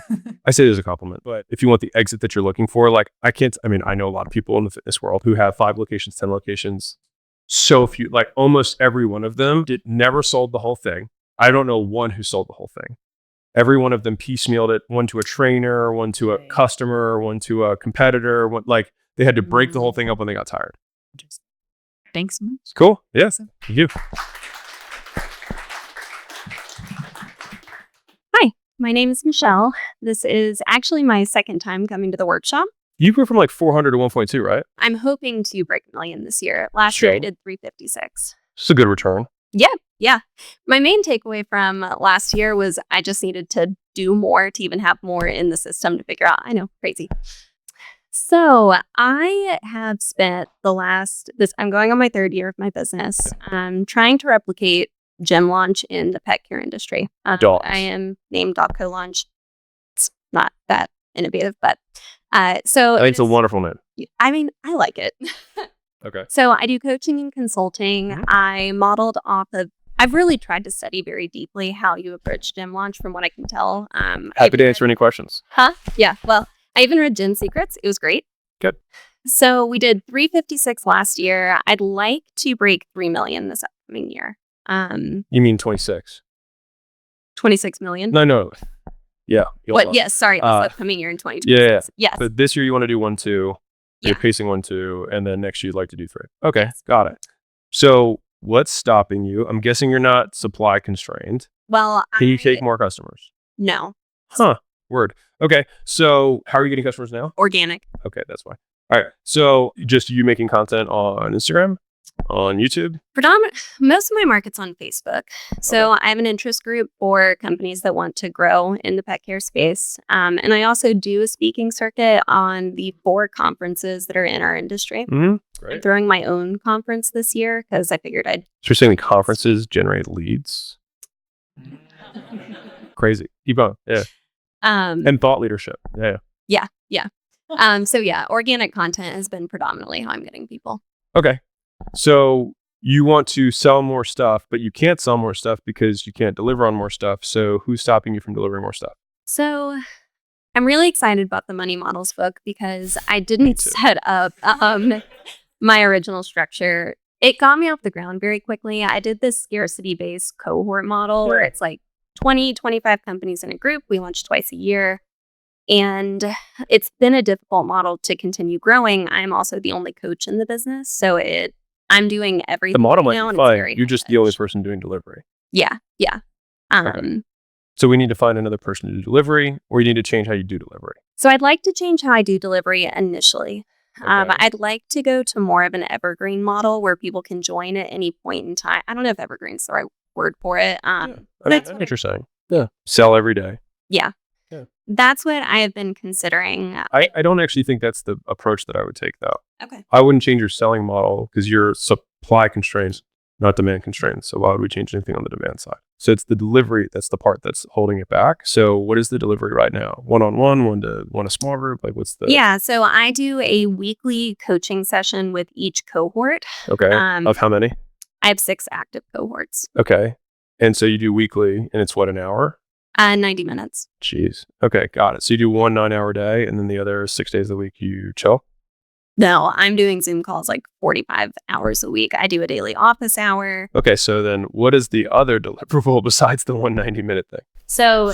say it as a compliment, but if you want the exit that you're looking for, like I know a lot of people in the fitness world who have 5 locations, 10 locations. So few, like almost every one of them never sold the whole thing. I don't know one who sold the whole thing. Every one of them piecemealed it, one to a trainer, one to a customer, one to a competitor. They had to break the whole thing up when they got tired. Thanks so much. Cool. Yeah. Thank you. My name is Michelle. This is actually my second time coming to the workshop. You grew from like 400 to 1.2, right? I'm hoping to break $1 million this year. Last year I did 356. It's a good return. Yeah. My main takeaway from last year was I just needed to do more to even have more in the system to figure out. I know, crazy. So I have spent I'm going on my 3rd year of my business. I'm trying to replicate gym launch in the pet care industry. I am named Dogco Launch. It's not that innovative, but so I think it's a wonderful name. I mean, I like it. Okay. So I do coaching and consulting. I modeled off of. I've really tried to study very deeply how you approach gym launch, from what I can tell. Happy to answer any questions. Yeah. Well, I even read Gym Secrets. It was great. Good. So we did 356 last year. I'd like to break 3 million this upcoming year. You mean 26? 26 million? No. Yeah. What? Yes. Sorry. This upcoming year in 2026. Yeah. Yes. But this year you want to do 1, 2. You're pacing 1, 2, and then next year you'd like to do 3. Okay. Yes. Got it. So what's stopping you? I'm guessing you're not supply constrained. Well, can you take more customers? No. Huh. Word. Okay. So how are you getting customers now? Organic. Okay. That's why. All right. So just you making content on Instagram? On YouTube? Most of my market's on Facebook. So I have an interest group for companies that want to grow in the pet care space. And I also do a speaking circuit on the 4 conferences that are in our industry. Great. I'm throwing my own conference this year because I figured I'd. So you're saying the conferences generate leads? Crazy. Keep on. Yeah. And thought leadership. Yeah. So organic content has been predominantly how I'm getting people. Okay. So you want to sell more stuff, but you can't sell more stuff because you can't deliver on more stuff. So who's stopping you from delivering more stuff? So I'm really excited about the Money Models book because I didn't set up my original structure. It got me off the ground very quickly. I did this scarcity-based cohort model where it's like 20, 25 companies in a group. We launch twice a year. And it's been a difficult model to continue growing. I'm also the only coach in the business. So I'm doing everything. The model might now, be fine. You're just the only person doing delivery. Yeah. Okay. So we need to find another person to do delivery, or you need to change how you do delivery. So I'd like to change how I do delivery initially. Okay. I'd like to go to more of an evergreen model where people can join at any point in time. I don't know if evergreen's the right word for it. I know what you're saying. Yeah. Sell every day. Yeah. That's what I have been considering. I don't actually think that's the approach that I would take, though. Okay. I wouldn't change your selling model because your supply constraints not demand constrained. So why would we change anything on the demand side? So it's the delivery that's the part that's holding it back. So what is the delivery right now? One-on-one, one a small group? Like what's the Yeah. So I do a weekly coaching session with each cohort. Okay. Of how many? I have 6 active cohorts. Okay. And so you do weekly and it's what, an hour? 90 minutes. Jeez. Okay, got it. So you do 1 9-hour day and then the other 6 days of the week you chill? No, I'm doing Zoom calls like 45 hours a week. I do a daily office hour. Okay, so then what is the other deliverable besides the 190-minute thing? So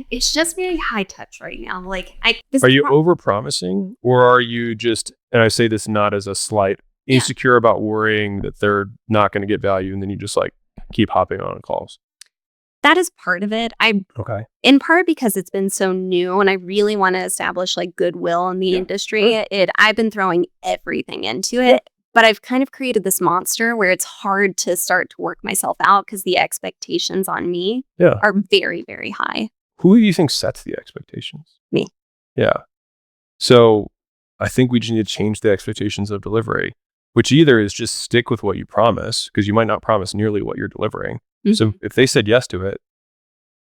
it's just very high touch right now. Like, Are you over promising, or are you just, and I say this not as a slight, insecure about worrying that they're not going to get value, and then you just like keep hopping on calls? That is part of it. Okay. In part because it's been so new and I really want to establish like goodwill in the industry. I've been throwing everything into it, but I've kind of created this monster where it's hard to start to work myself out because the expectations on me are very, very high. Who do you think sets the expectations? Me. Yeah. So I think we just need to change the expectations of delivery, which either is just stick with what you promise, because you might not promise nearly what you're delivering. Mm-hmm. So if they said yes to it,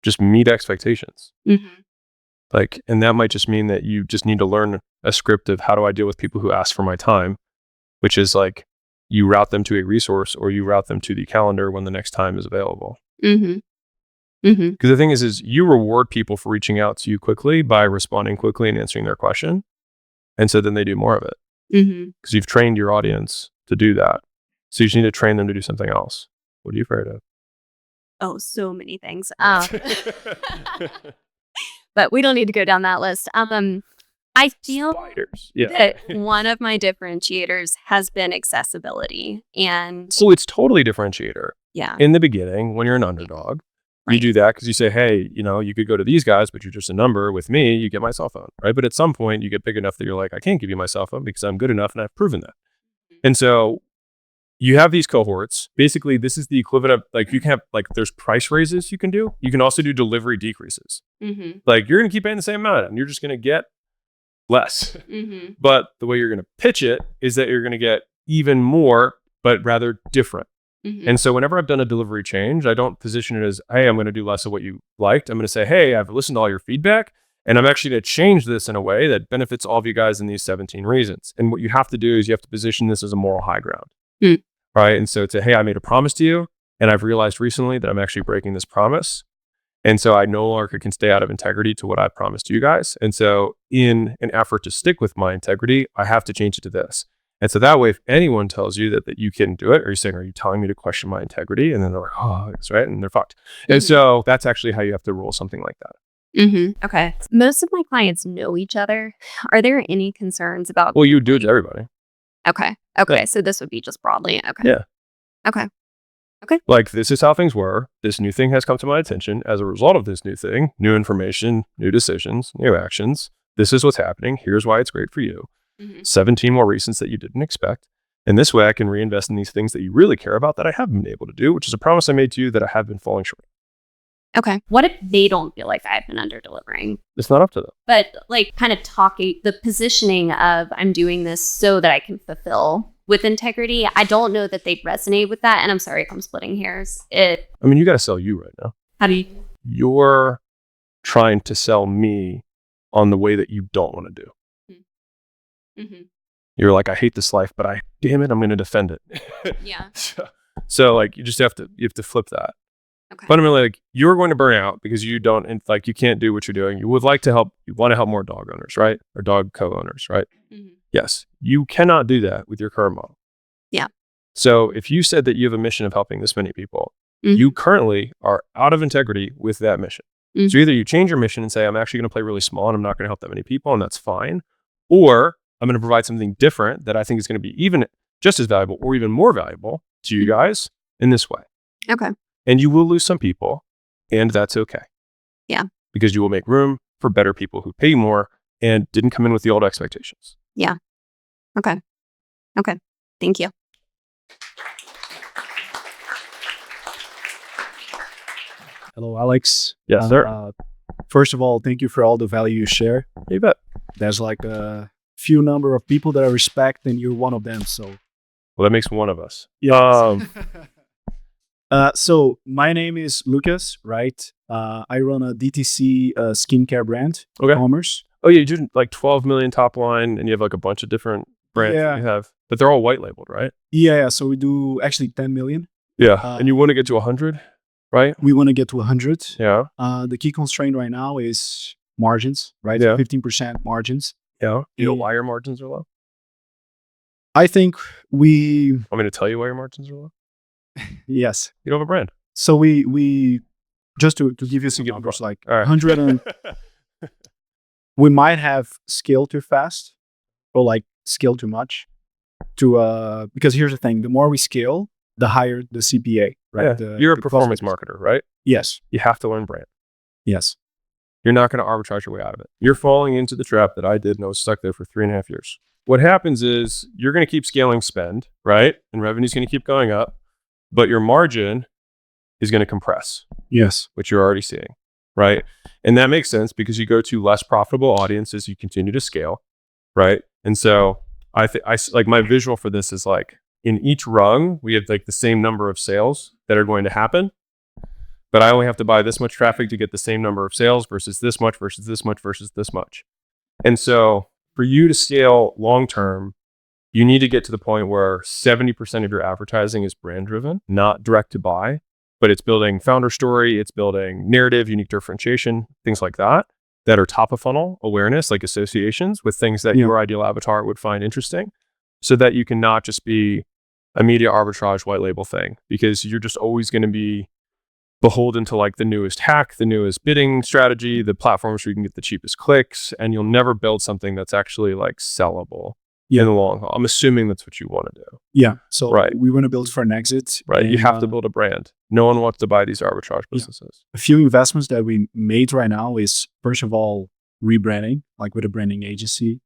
just meet expectations. Mm-hmm. Like, and that might just mean that you just need to learn a script of how do I deal with people who ask for my time, which is like you route them to a resource or you route them to the calendar when the next time is available. Mm-hmm. Mm-hmm. Because the thing is you reward people for reaching out to you quickly by responding quickly and answering their question. And so then they do more of it. Because you've trained your audience to do that. So you just need to train them to do something else. What are you afraid of? Oh, so many things. But we don't need to go down that list. I feel Spiders. that one of my differentiators has been accessibility. And so it's totally differentiator. Yeah. In the beginning, when you're an underdog, you do that because you say, hey, you could go to these guys, but you're just a number. With me, you get my cell phone, right? But at some point, you get big enough that you're like, I can't give you my cell phone because I'm good enough and I've proven that. And so you have these cohorts. Basically, this is the equivalent of like you can have like there's price raises you can do. You can also do delivery decreases. Like you're going to keep paying the same amount and you're just going to get less. But the way you're going to pitch it is that you're going to get even more, but rather different. And so whenever I've done a delivery change, I don't position it as, hey, I'm going to do less of what you liked. I'm going to say, hey, I've listened to all your feedback and I'm actually going to change this in a way that benefits all of you guys in these 17 reasons. And what you have to do is you have to position this as a moral high ground. Right. And so it's hey, I made a promise to you and I've realized recently that I'm actually breaking this promise. And so I no longer can stay out of integrity to what I promised you guys. And so in an effort to stick with my integrity, I have to change it to this. And so that way, if anyone tells you that you can do it, or you're saying, are you telling me to question my integrity? And then they're like, oh, that's right. And they're fucked. And so that's actually how you have to rule something like that. Okay. Most of my clients know each other. Are there any concerns about? Well, you do it to everybody. Okay. So this would be just broadly. Okay. Yeah. Okay. Like, this is how things were. This new thing has come to my attention. As a result of this new thing, new information, new decisions, new actions. This is what's happening. Here's why it's great for you. 17 more reasons that you didn't expect. And this way I can reinvest in these things that you really care about that I haven't been able to do, which is a promise I made to you that I have been falling short. Okay. What if they don't feel like I've been under delivering? It's not up to them. But like kind of talking, the positioning of I'm doing this so that I can fulfill with integrity. I don't know that they resonate with that. And I'm sorry if I'm splitting hairs. I mean, you got to sell you right now. How do you? You're trying to sell me on the way that you don't want to do. You're like, I hate this life, but damn it, I'm going to defend it. Yeah. So like, you have to flip that. Okay. Fundamentally, like, you're going to burn out because you don't, and like, you can't do what you're doing. You would like to help, you want to help more dog owners, right? Or dog co-owners, right? Yes. You cannot do that with your current model. Yeah. So if you said that you have a mission of helping this many people, you currently are out of integrity with that mission. So either you change your mission and say, I'm actually going to play really small and I'm not going to help that many people, and that's fine. Or I'm going to provide something different that I think is going to be even just as valuable or even more valuable to you guys in this way. Okay. And you will lose some people, and that's okay. Yeah. Because you will make room for better people who pay more and didn't come in with the old expectations. Yeah. Okay. Thank you. Hello, Alex. Yes, sir. First of all, thank you for all the value you share. You bet. There's like a few number of people that I respect, and you're one of them. So, Well, that makes one of us. yeah. So my name is Lucas, right? I run a DTC skincare brand, Okay. e-commerce. Oh yeah, you do like 12 million top line, and you have like a bunch of different brands that Yeah. you have, but they're all white labeled, right? Yeah. So we do actually 10 million. Yeah, and you want to get to 100, right? We want to get to 100. Yeah, The key constraint right now is margins, right? Yeah. 15% margins. yeah. You know Yeah. why your margins are low? I think we, Want me to tell you why your margins are low? yes. You don't have a brand. So we just to give you some give a numbers, like All right. 100 and we might have scaled too fast or like scale too much to because here's the thing, the more we scale, the higher the CPA, right? Yeah. You're a the performance cost- marketer, right? Yes. You have to learn brand. Yes. You're not going to arbitrage your way out of it. You're falling into the trap that I did, and I was stuck there for 3.5 years. What happens is you're going to keep scaling spend, right? And revenue's going to keep going up, but your margin is going to compress, Yes. which you're already seeing, right? And that makes sense because you go to less profitable audiences, you continue to scale, right? And so I like my visual for this is like in each rung, we have like the same number of sales that are going to happen, but I only have to buy this much traffic to get the same number of sales versus this much versus this much versus this much. And so for you to scale long term, you need to get to the point where 70% of your advertising is brand driven, not direct to buy, but it's building founder story, it's building narrative, unique differentiation, things like that are top of funnel awareness, like associations with things that Yeah. your ideal avatar would find interesting, so that you can not just be a media arbitrage white label thing, because you're just always going to be beholden to like the newest hack, the newest bidding strategy, the platforms where you can get the cheapest clicks, and you'll never build something that's actually like sellable in the long haul. I'm assuming that's what you want to do, Yeah. So Right. we want to build for an exit. right? You and, have to build a brand. No one wants to buy these arbitrage businesses. a few investments that we made right now is, first of all, rebranding, like with a branding agency.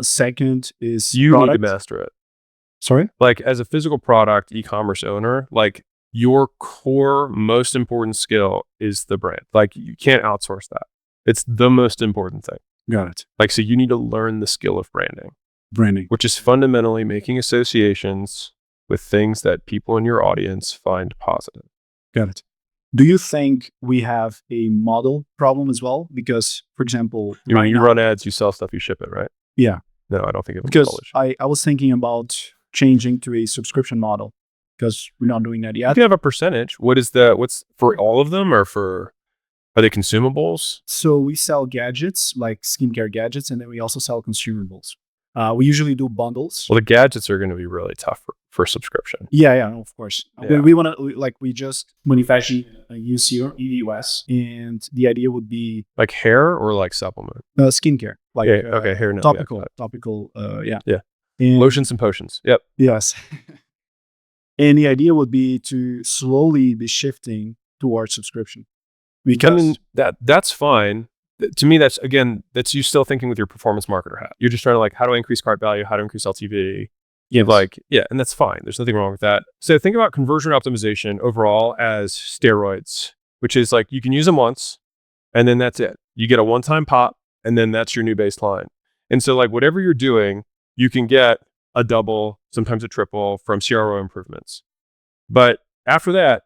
Second is You product. need to master it. Sorry? Like as a physical product e-commerce owner, like your core most important skill is the brand. Like you can't outsource that. It's the most important thing. Got it. Like, so you need to learn the skill of branding, Branding. which is fundamentally making associations with things that people in your audience find positive. Got it. Do you think we have a model problem as well? Because, for example, You right now- run ads, you sell stuff, you ship it, right? Yeah. No, I don't think it was Because published. I was thinking about changing to a subscription model because we're not doing that You yet. can have a percentage. What's for all of them, or are they consumables? So we sell gadgets, like skincare gadgets, and then we also sell consumables. We usually do bundles. Well, the gadgets are going to be really tough for subscription. Yeah, no, of course. Yeah. We want to, like, we just manufacture a UC in the US, and the idea would be Like hair or like supplement? skincare, like Yeah, okay, hair. No, yeah, topical, got yeah. Yeah. And, lotions and potions. Yep. Yes. And the idea would be to slowly be shifting towards subscription. Because I mean, that's fine. To me, that's you still thinking with your performance marketer hat. You're just trying to like, how do I increase cart value? How to increase LTV? yes. Like, yeah, and that's fine. There's nothing wrong with that. So think about conversion optimization overall as steroids, which is like you can use them once and then that's it. You get a one-time pop and then that's your new baseline. And so like whatever you're doing, you can get a double, sometimes a triple from CRO improvements. But after that,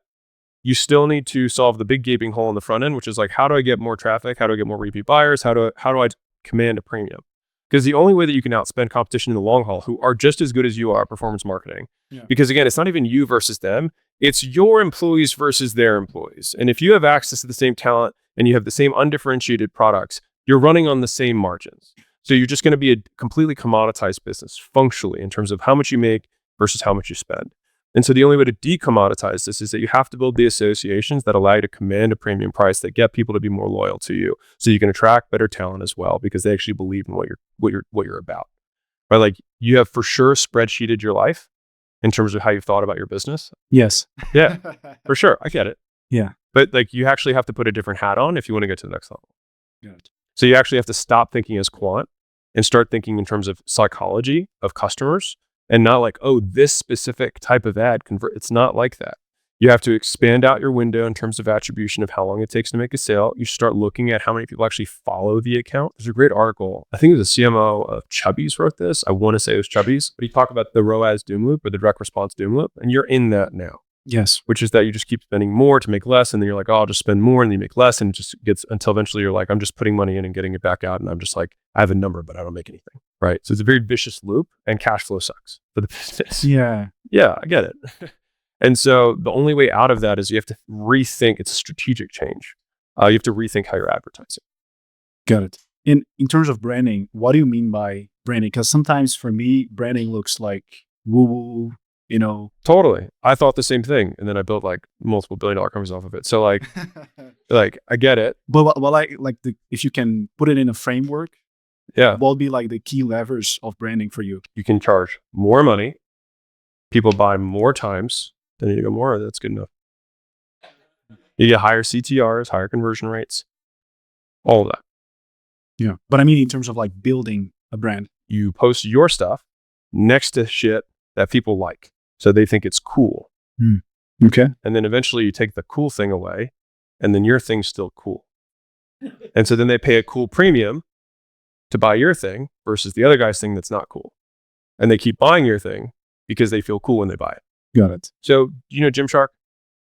you still need to solve the big gaping hole in the front end, which is like, how do I get more traffic? How do I get more repeat buyers? How do I command a premium? Because the only way that you can outspend competition in the long haul, who are just as good as you are at performance marketing, because again, it's not even you versus them. It's your employees versus their employees. And if you have access to the same talent and you have the same undifferentiated products, you're running on the same margins. So you're just going to be a completely commoditized business functionally in terms of how much you make versus how much you spend. And so the only way to decommoditize this is that you have to build the associations that allow you to command a premium price that get people to be more loyal to you, so you can attract better talent as well because they actually believe in what you're about. Right? Like you have for sure spreadsheeted your life in terms of how you've thought about your business. yes. Yeah, for sure. I get it. Yeah. But like you actually have to put a different hat on if you want to get to the next level. Good. So you actually have to stop thinking as quant and start thinking in terms of psychology of customers. And not like, oh, this specific type of ad convert. It's not like that. You have to expand out your window in terms of attribution of how long it takes to make a sale. You start looking at how many people actually follow the account. There's a great article. I think it was the CMO of Chubby's wrote this. I want to say it was Chubby's, but he talked about the ROAS doom loop or the direct response doom loop. And you're in that now. Yes. which is that you just keep spending more to make less. And then you're like, oh, I'll just spend more. And then you make less. And it just gets until eventually you're like, I'm just putting money in and getting it back out. And I'm just like, I have a number, but I don't make anything. Right. So it's a very vicious loop, and cash flow sucks for the business. Yeah. Yeah, I get it. And so the only way out of that is you have to rethink. It's a strategic change. You have to rethink how you're advertising. Got it. In terms of branding, what do you mean by branding? Because sometimes for me, branding looks like woo-woo, you know. Totally. I thought the same thing. And then I built like multiple billion-dollar companies off of it. So like I get it. But if you can put it in a framework, Yeah. what would be like the key levers of branding for you? You can charge more money. People buy more times. Then you go more. That's good enough. You get higher CTRs, higher conversion rates, all of that. Yeah. But I mean, in terms of like building a brand. You post your stuff next to shit that people like. So they think it's cool. Okay. And then eventually you take the cool thing away, and then your thing's still cool. And so then they pay a cool premium to buy your thing versus the other guy's thing that's not cool. And they keep buying your thing because they feel cool when they buy it. Got it. So, you know Gymshark?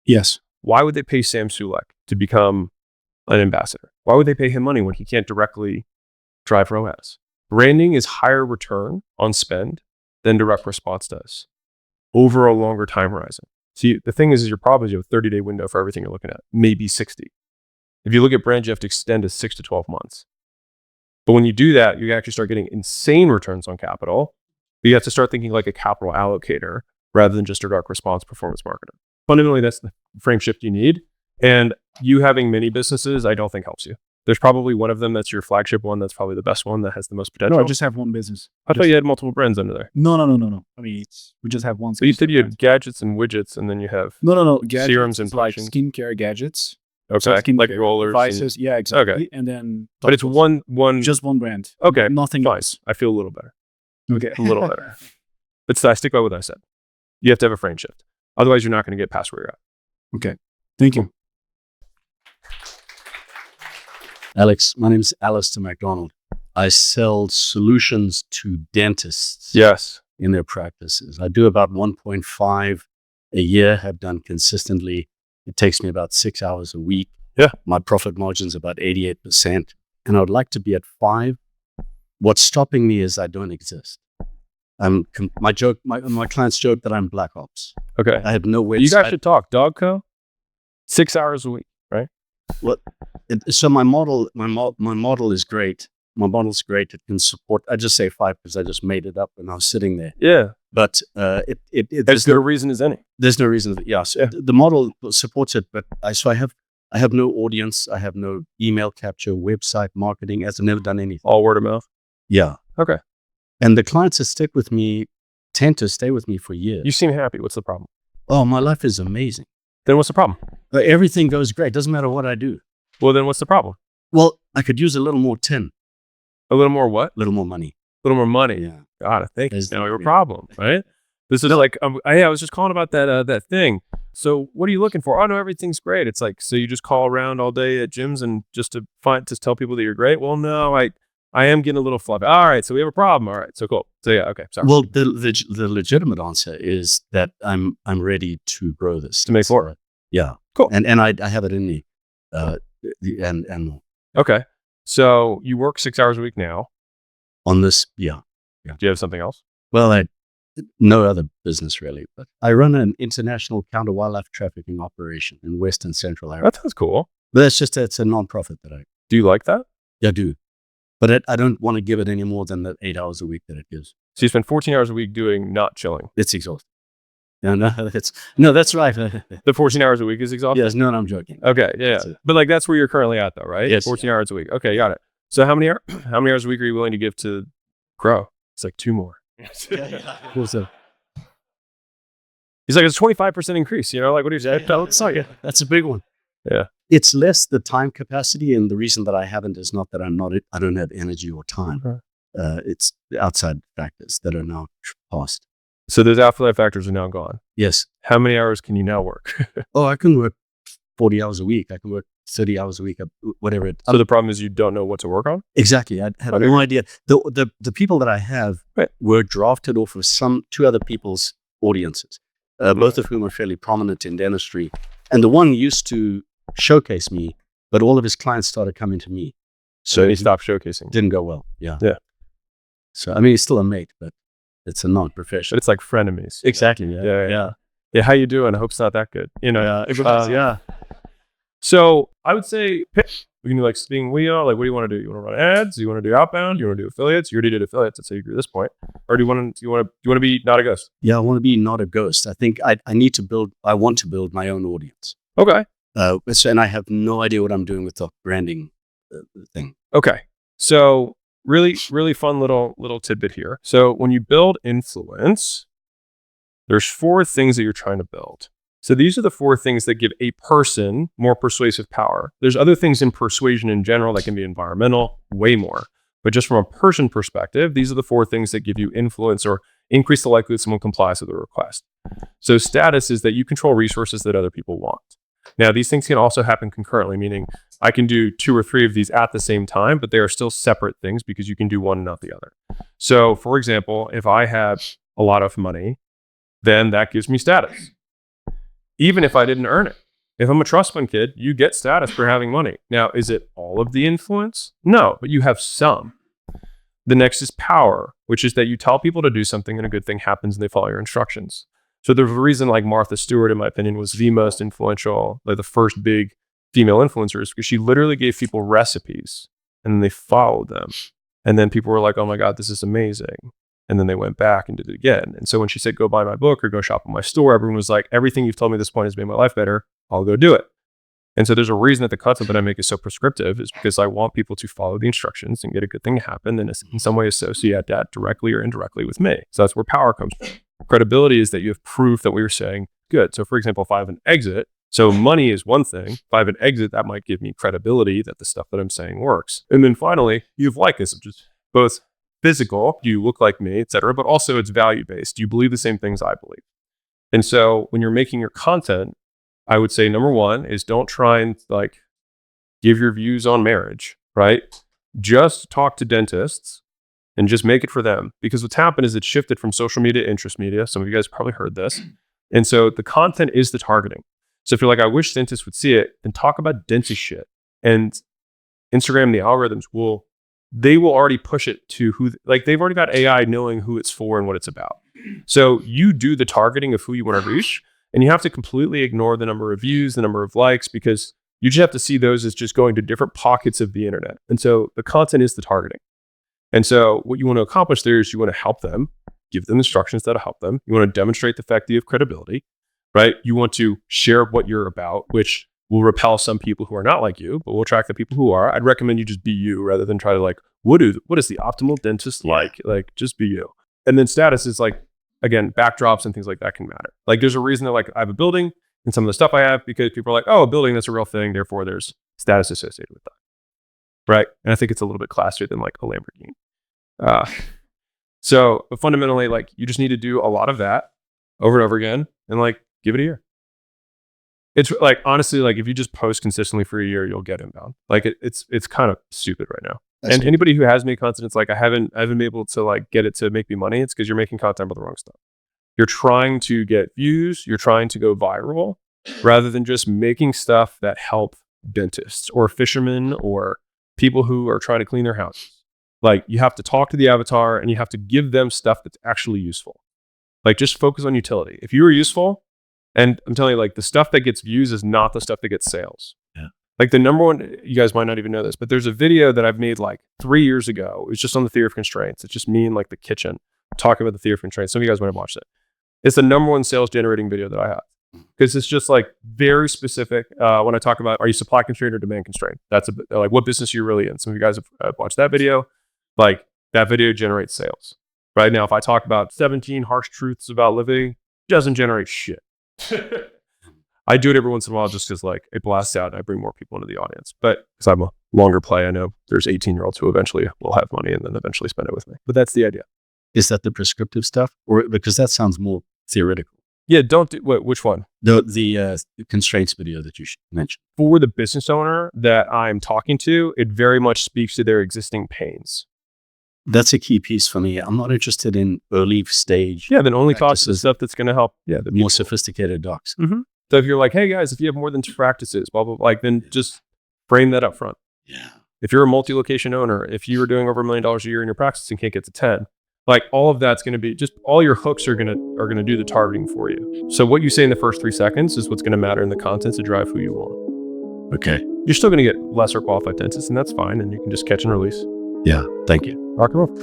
Yes. Why would they pay Sam Sulek to become an ambassador? Why would they pay him money when he can't directly drive ROAS? Branding is higher return on spend than direct response does over a longer time horizon. See, the thing is your problem is you have a 30-day window for everything you're looking at, maybe 60. If you look at brands, you have to extend to 6 to 12 months. But when you do that, you actually start getting insane returns on capital. But you have to start thinking like a capital allocator rather than just a direct response performance marketer. Fundamentally, that's the frame shift you need. And you having many businesses, I don't think helps you. There's probably one of them that's your flagship one. That's probably the best one that has the most potential. No, I just have one business. I thought you had multiple brands under there. No. I mean, we just have one. So you said you had gadgets and widgets, and then you have No. Gadgets, serums and like potions. skincare gadgets. Okay, So skincare like rollers. devices. Yeah, exactly. Okay. And then, But it's one. just one brand. Okay, Nothing fine. else. I feel a little better. Okay. A little better. But I stick by what I said. You have to have a frame shift. Otherwise, you're not going to get past where you're at. Okay. Thank you. Alex, my name is Alistair McDonald. I sell solutions to dentists Yes. in their practices. I do about 1.5 a year, have done consistently. It takes me about 6 hours a week. Yeah. My profit margin is about 88%, and I would like to be at 5. What's stopping me is I don't exist. My clients joke that I'm black ops. Okay. I have no website. You guys should talk. Dogco, 6 hours a week, right? So my model is great. My model's great. It can support. I just say 5 because I just made it up when I was sitting there. Yeah. But As good a reason as any. there's no reason. The model supports it, but I have no audience. I have no email capture, website marketing. I've never done anything. All word of mouth. Yeah. Okay. And the clients that stick with me tend to stay with me for years. You seem happy. What's the problem? Oh, my life is amazing. Then what's the problem? Everything goes great. Doesn't matter what I do. Well, then what's the problem? Well, I could use a little more tin, A little more what? a little more money. A little more money. Yeah. God, I think There's now no your real- problem, right? This is like, I was just calling about that thing. So what are you looking for? Oh no, everything's great. It's like, so you just call around all day at gyms and just to tell people that you're great. Well, no, I am getting a little fluffy. All right, so we have a problem. All right, so cool. So yeah, okay, sorry. Well, the legitimate answer is that I'm ready to grow this. To make more. Yeah. Cool. And I have it in me. And Okay, so you work 6 hours a week now. on this, yeah. Do you have something else? Well, no other business really, but I run an international counter wildlife trafficking operation in Western Central Africa. That sounds cool. But it's a non-profit that I Do you like that? do. But I don't want to give it any more than the 8 hours a week that it gives. So you spend 14 hours a week doing not chilling. It's exhausting. Yeah, no, that's right. The 14 hours a week is exhausting? Yes, no, I'm joking. Okay, yeah. That's it. But like that's where you're currently at though, right? Yes. 14 hours a week. Okay, got it. So how many hours a week are you willing to give to grow? It's like 2 more. What's up? He's like, it's a 25% increase, you know? Like, what do you say? That's a big one. Yeah. It's less the time capacity, and the reason that I haven't is not that I don't have energy or time. Okay. It's the outside factors that are now past. So those afterlife factors are now gone. Yes. How many hours can you now work? Oh, I can work 40 hours a week. I can work 30 hours a week, whatever. So the problem is you don't know what to work on? Exactly. I had no idea. The people that I have Right. were drafted off of 2 other people's audiences. both of whom are fairly prominent in dentistry. And the one used to showcase me, but all of his clients started coming to me. So he stopped showcasing. Didn't go well. Yeah. Yeah. So, I mean, he's still a mate, but it's a non-professional. But it's like frenemies. Exactly. Yeah. How you doing? I hope it's not that good. You know. Yeah. So I would say we can do like being Leo. Like, what do you want to do? You want to run ads? Do you want to do outbound? Do you want to do affiliates? You already did affiliates. That's how you grew this point. Or do you want to be not a ghost? Yeah, I want to be not a ghost. I think I want to build my own audience. Okay. And I have no idea what I'm doing with the branding thing. Okay. So really, really fun little tidbit here. So when you build influence, there's 4 things that you're trying to build. So these are the 4 things that give a person more persuasive power. There's other things in persuasion in general that can be environmental, way more. But just from a person perspective, these are the 4 things that give you influence or increase the likelihood someone complies with a request. So status is that you control resources that other people want. Now, these things can also happen concurrently, meaning I can do 2 or 3 of these at the same time, but they are still separate things because you can do one and not the other. So for example, if I have a lot of money, then that gives me status. Even if I didn't earn it. If I'm a trust fund kid, you get status for having money. Now, is it all of the influence? No, but you have some. The next is power, which is that you tell people to do something and a good thing happens and they follow your instructions. So there's a reason like Martha Stewart, in my opinion, was the most influential, like the first big female influencers, because she literally gave people recipes and then they followed them. And then people were like, oh my God, this is amazing. And then they went back and did it again. And so when she said, go buy my book or go shop at my store, everyone was like, everything you've told me at this point has made my life better. I'll go do it. And so there's a reason that the content that I make is so prescriptive, is because I want people to follow the instructions and get a good thing to happen and in some way associate that directly or indirectly with me. So that's where power comes from. Credibility is that you have proof that what you're saying good. So for example, if I have an exit, so money is one thing. If I have an exit, that might give me credibility that the stuff that I'm saying works. And then finally, you have likeness, which is both physical, do you look like me, etc., but also it's value-based. Do you believe the same things I believe? And so when you're making your content, I would say number 1 is don't try and like give your views on marriage, right? Just talk to dentists and just make it for them. Because what's happened is it's shifted from social media to interest media. Some of you guys probably heard this. And so the content is the targeting. So if you're like, I wish dentists would see it, then talk about dentist shit. And Instagram, the algorithms they will already push it to who, like they've already got AI knowing who it's for and what it's about. So you do the targeting of who you want to reach, and you have to completely ignore the number of views, the number of likes, because you just have to see those as just going to different pockets of the internet. And so the content is the targeting. And so what you want to accomplish there is you want to help them, give them instructions that'll help them. You want to demonstrate the fact that you have credibility, right? You want to share what you're about, which will repel some people who are not like you, but will attract the people who are. I'd recommend you just be you rather than try to like, what is the optimal dentist like? Like, just be you. And then status is like, again, backdrops and things like that can matter. Like, there's a reason that like I have a building and some of the stuff I have, because people are like, oh, a building, that's a real thing. Therefore, there's status associated with that. Right. And I think it's a little bit classier than like a Lamborghini. But fundamentally, like you just need to do a lot of that over and over again and like give it a year. It's like, honestly, like if you just post consistently for a year, you'll get inbound. Like it's kind of stupid right now. That's and cool. Anybody who has made content, it's like, I haven't been able to like get it to make me money. It's because you're making content about the wrong stuff. You're trying to get views. You're trying to go viral rather than just making stuff that help dentists or fishermen or people who are trying to clean their houses. Like you have to talk to the avatar and you have to give them stuff that's actually useful. Like just focus on utility. If you are useful, and I'm telling you, like the stuff that gets views is not the stuff that gets sales. Yeah. Like the number one, you guys might not even know this, but there's a video that I've made like 3 years ago. It was just on the theory of constraints. It's just me in like the kitchen talking about the theory of constraints. Some of you guys might have watched it. It's the number one sales generating video that I have because it's just like very specific. When I talk about, are you supply constrained or demand constrained? That's like what business you're really in. Some of you guys have watched that video. Like that video generates sales. Right now, if I talk about 17 harsh truths about living, it doesn't generate shit. I do it every once in a while just because like it blasts out and I bring more people into the audience. But because I'm a longer play, I know there's 18-year-olds who eventually will have money and then eventually spend it with me. But that's the idea. Is that the prescriptive stuff? Or because that sounds more theoretical. Yeah, don't do which one? The constraints video that you mentioned. For the business owner that I'm talking to, it very much speaks to their existing pains. That's a key piece for me. I'm not interested in early stage. Yeah, then only talk to the practices. stuff that's going to help. Yeah, the More sophisticated docs. So if you're like, hey guys, if you have more than 2 practices, blah, blah, blah, like then just frame that up front. Yeah. If you're a multi-location owner, if you were doing over $1 million a year in your practice and can't get to 10, like all of that's going to be just all your hooks are going to do the targeting for you. So what you say in the first 3 seconds is what's going to matter in the content to drive who you want. Okay. You're still going to get lesser qualified dentists, and that's fine. And you can just catch and release. Yeah. Thank you. Rock and roll.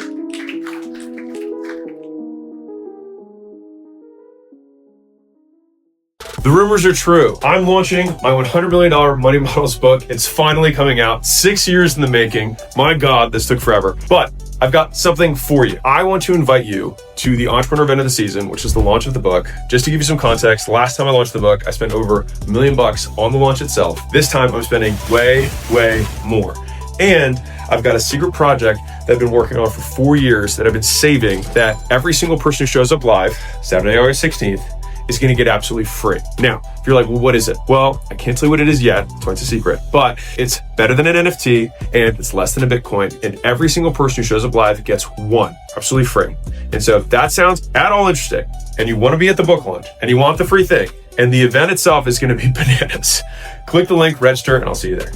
The rumors are true. I'm launching my $100 million Money Models book. It's finally coming out. 6 years in the making. My God, this took forever. But I've got something for you. I want to invite you to the entrepreneur event of the season, which is the launch of the book. Just to give you some context, last time I launched the book, I spent over $1 million on the launch itself. This time I'm spending way, way more. And I've got a secret project that I've been working on for 4 years that I've been saving, that every single person who shows up live, Saturday, August 16th, is going to get absolutely free. Now, if you're like, well, what is it? Well, I can't tell you what it is yet. That's why it's a secret. But it's better than an NFT and it's less than a Bitcoin. And every single person who shows up live gets one absolutely free. And so if that sounds at all interesting and you want to be at the book launch and you want the free thing and the event itself is going to be bananas, click the link, register, and I'll see you there.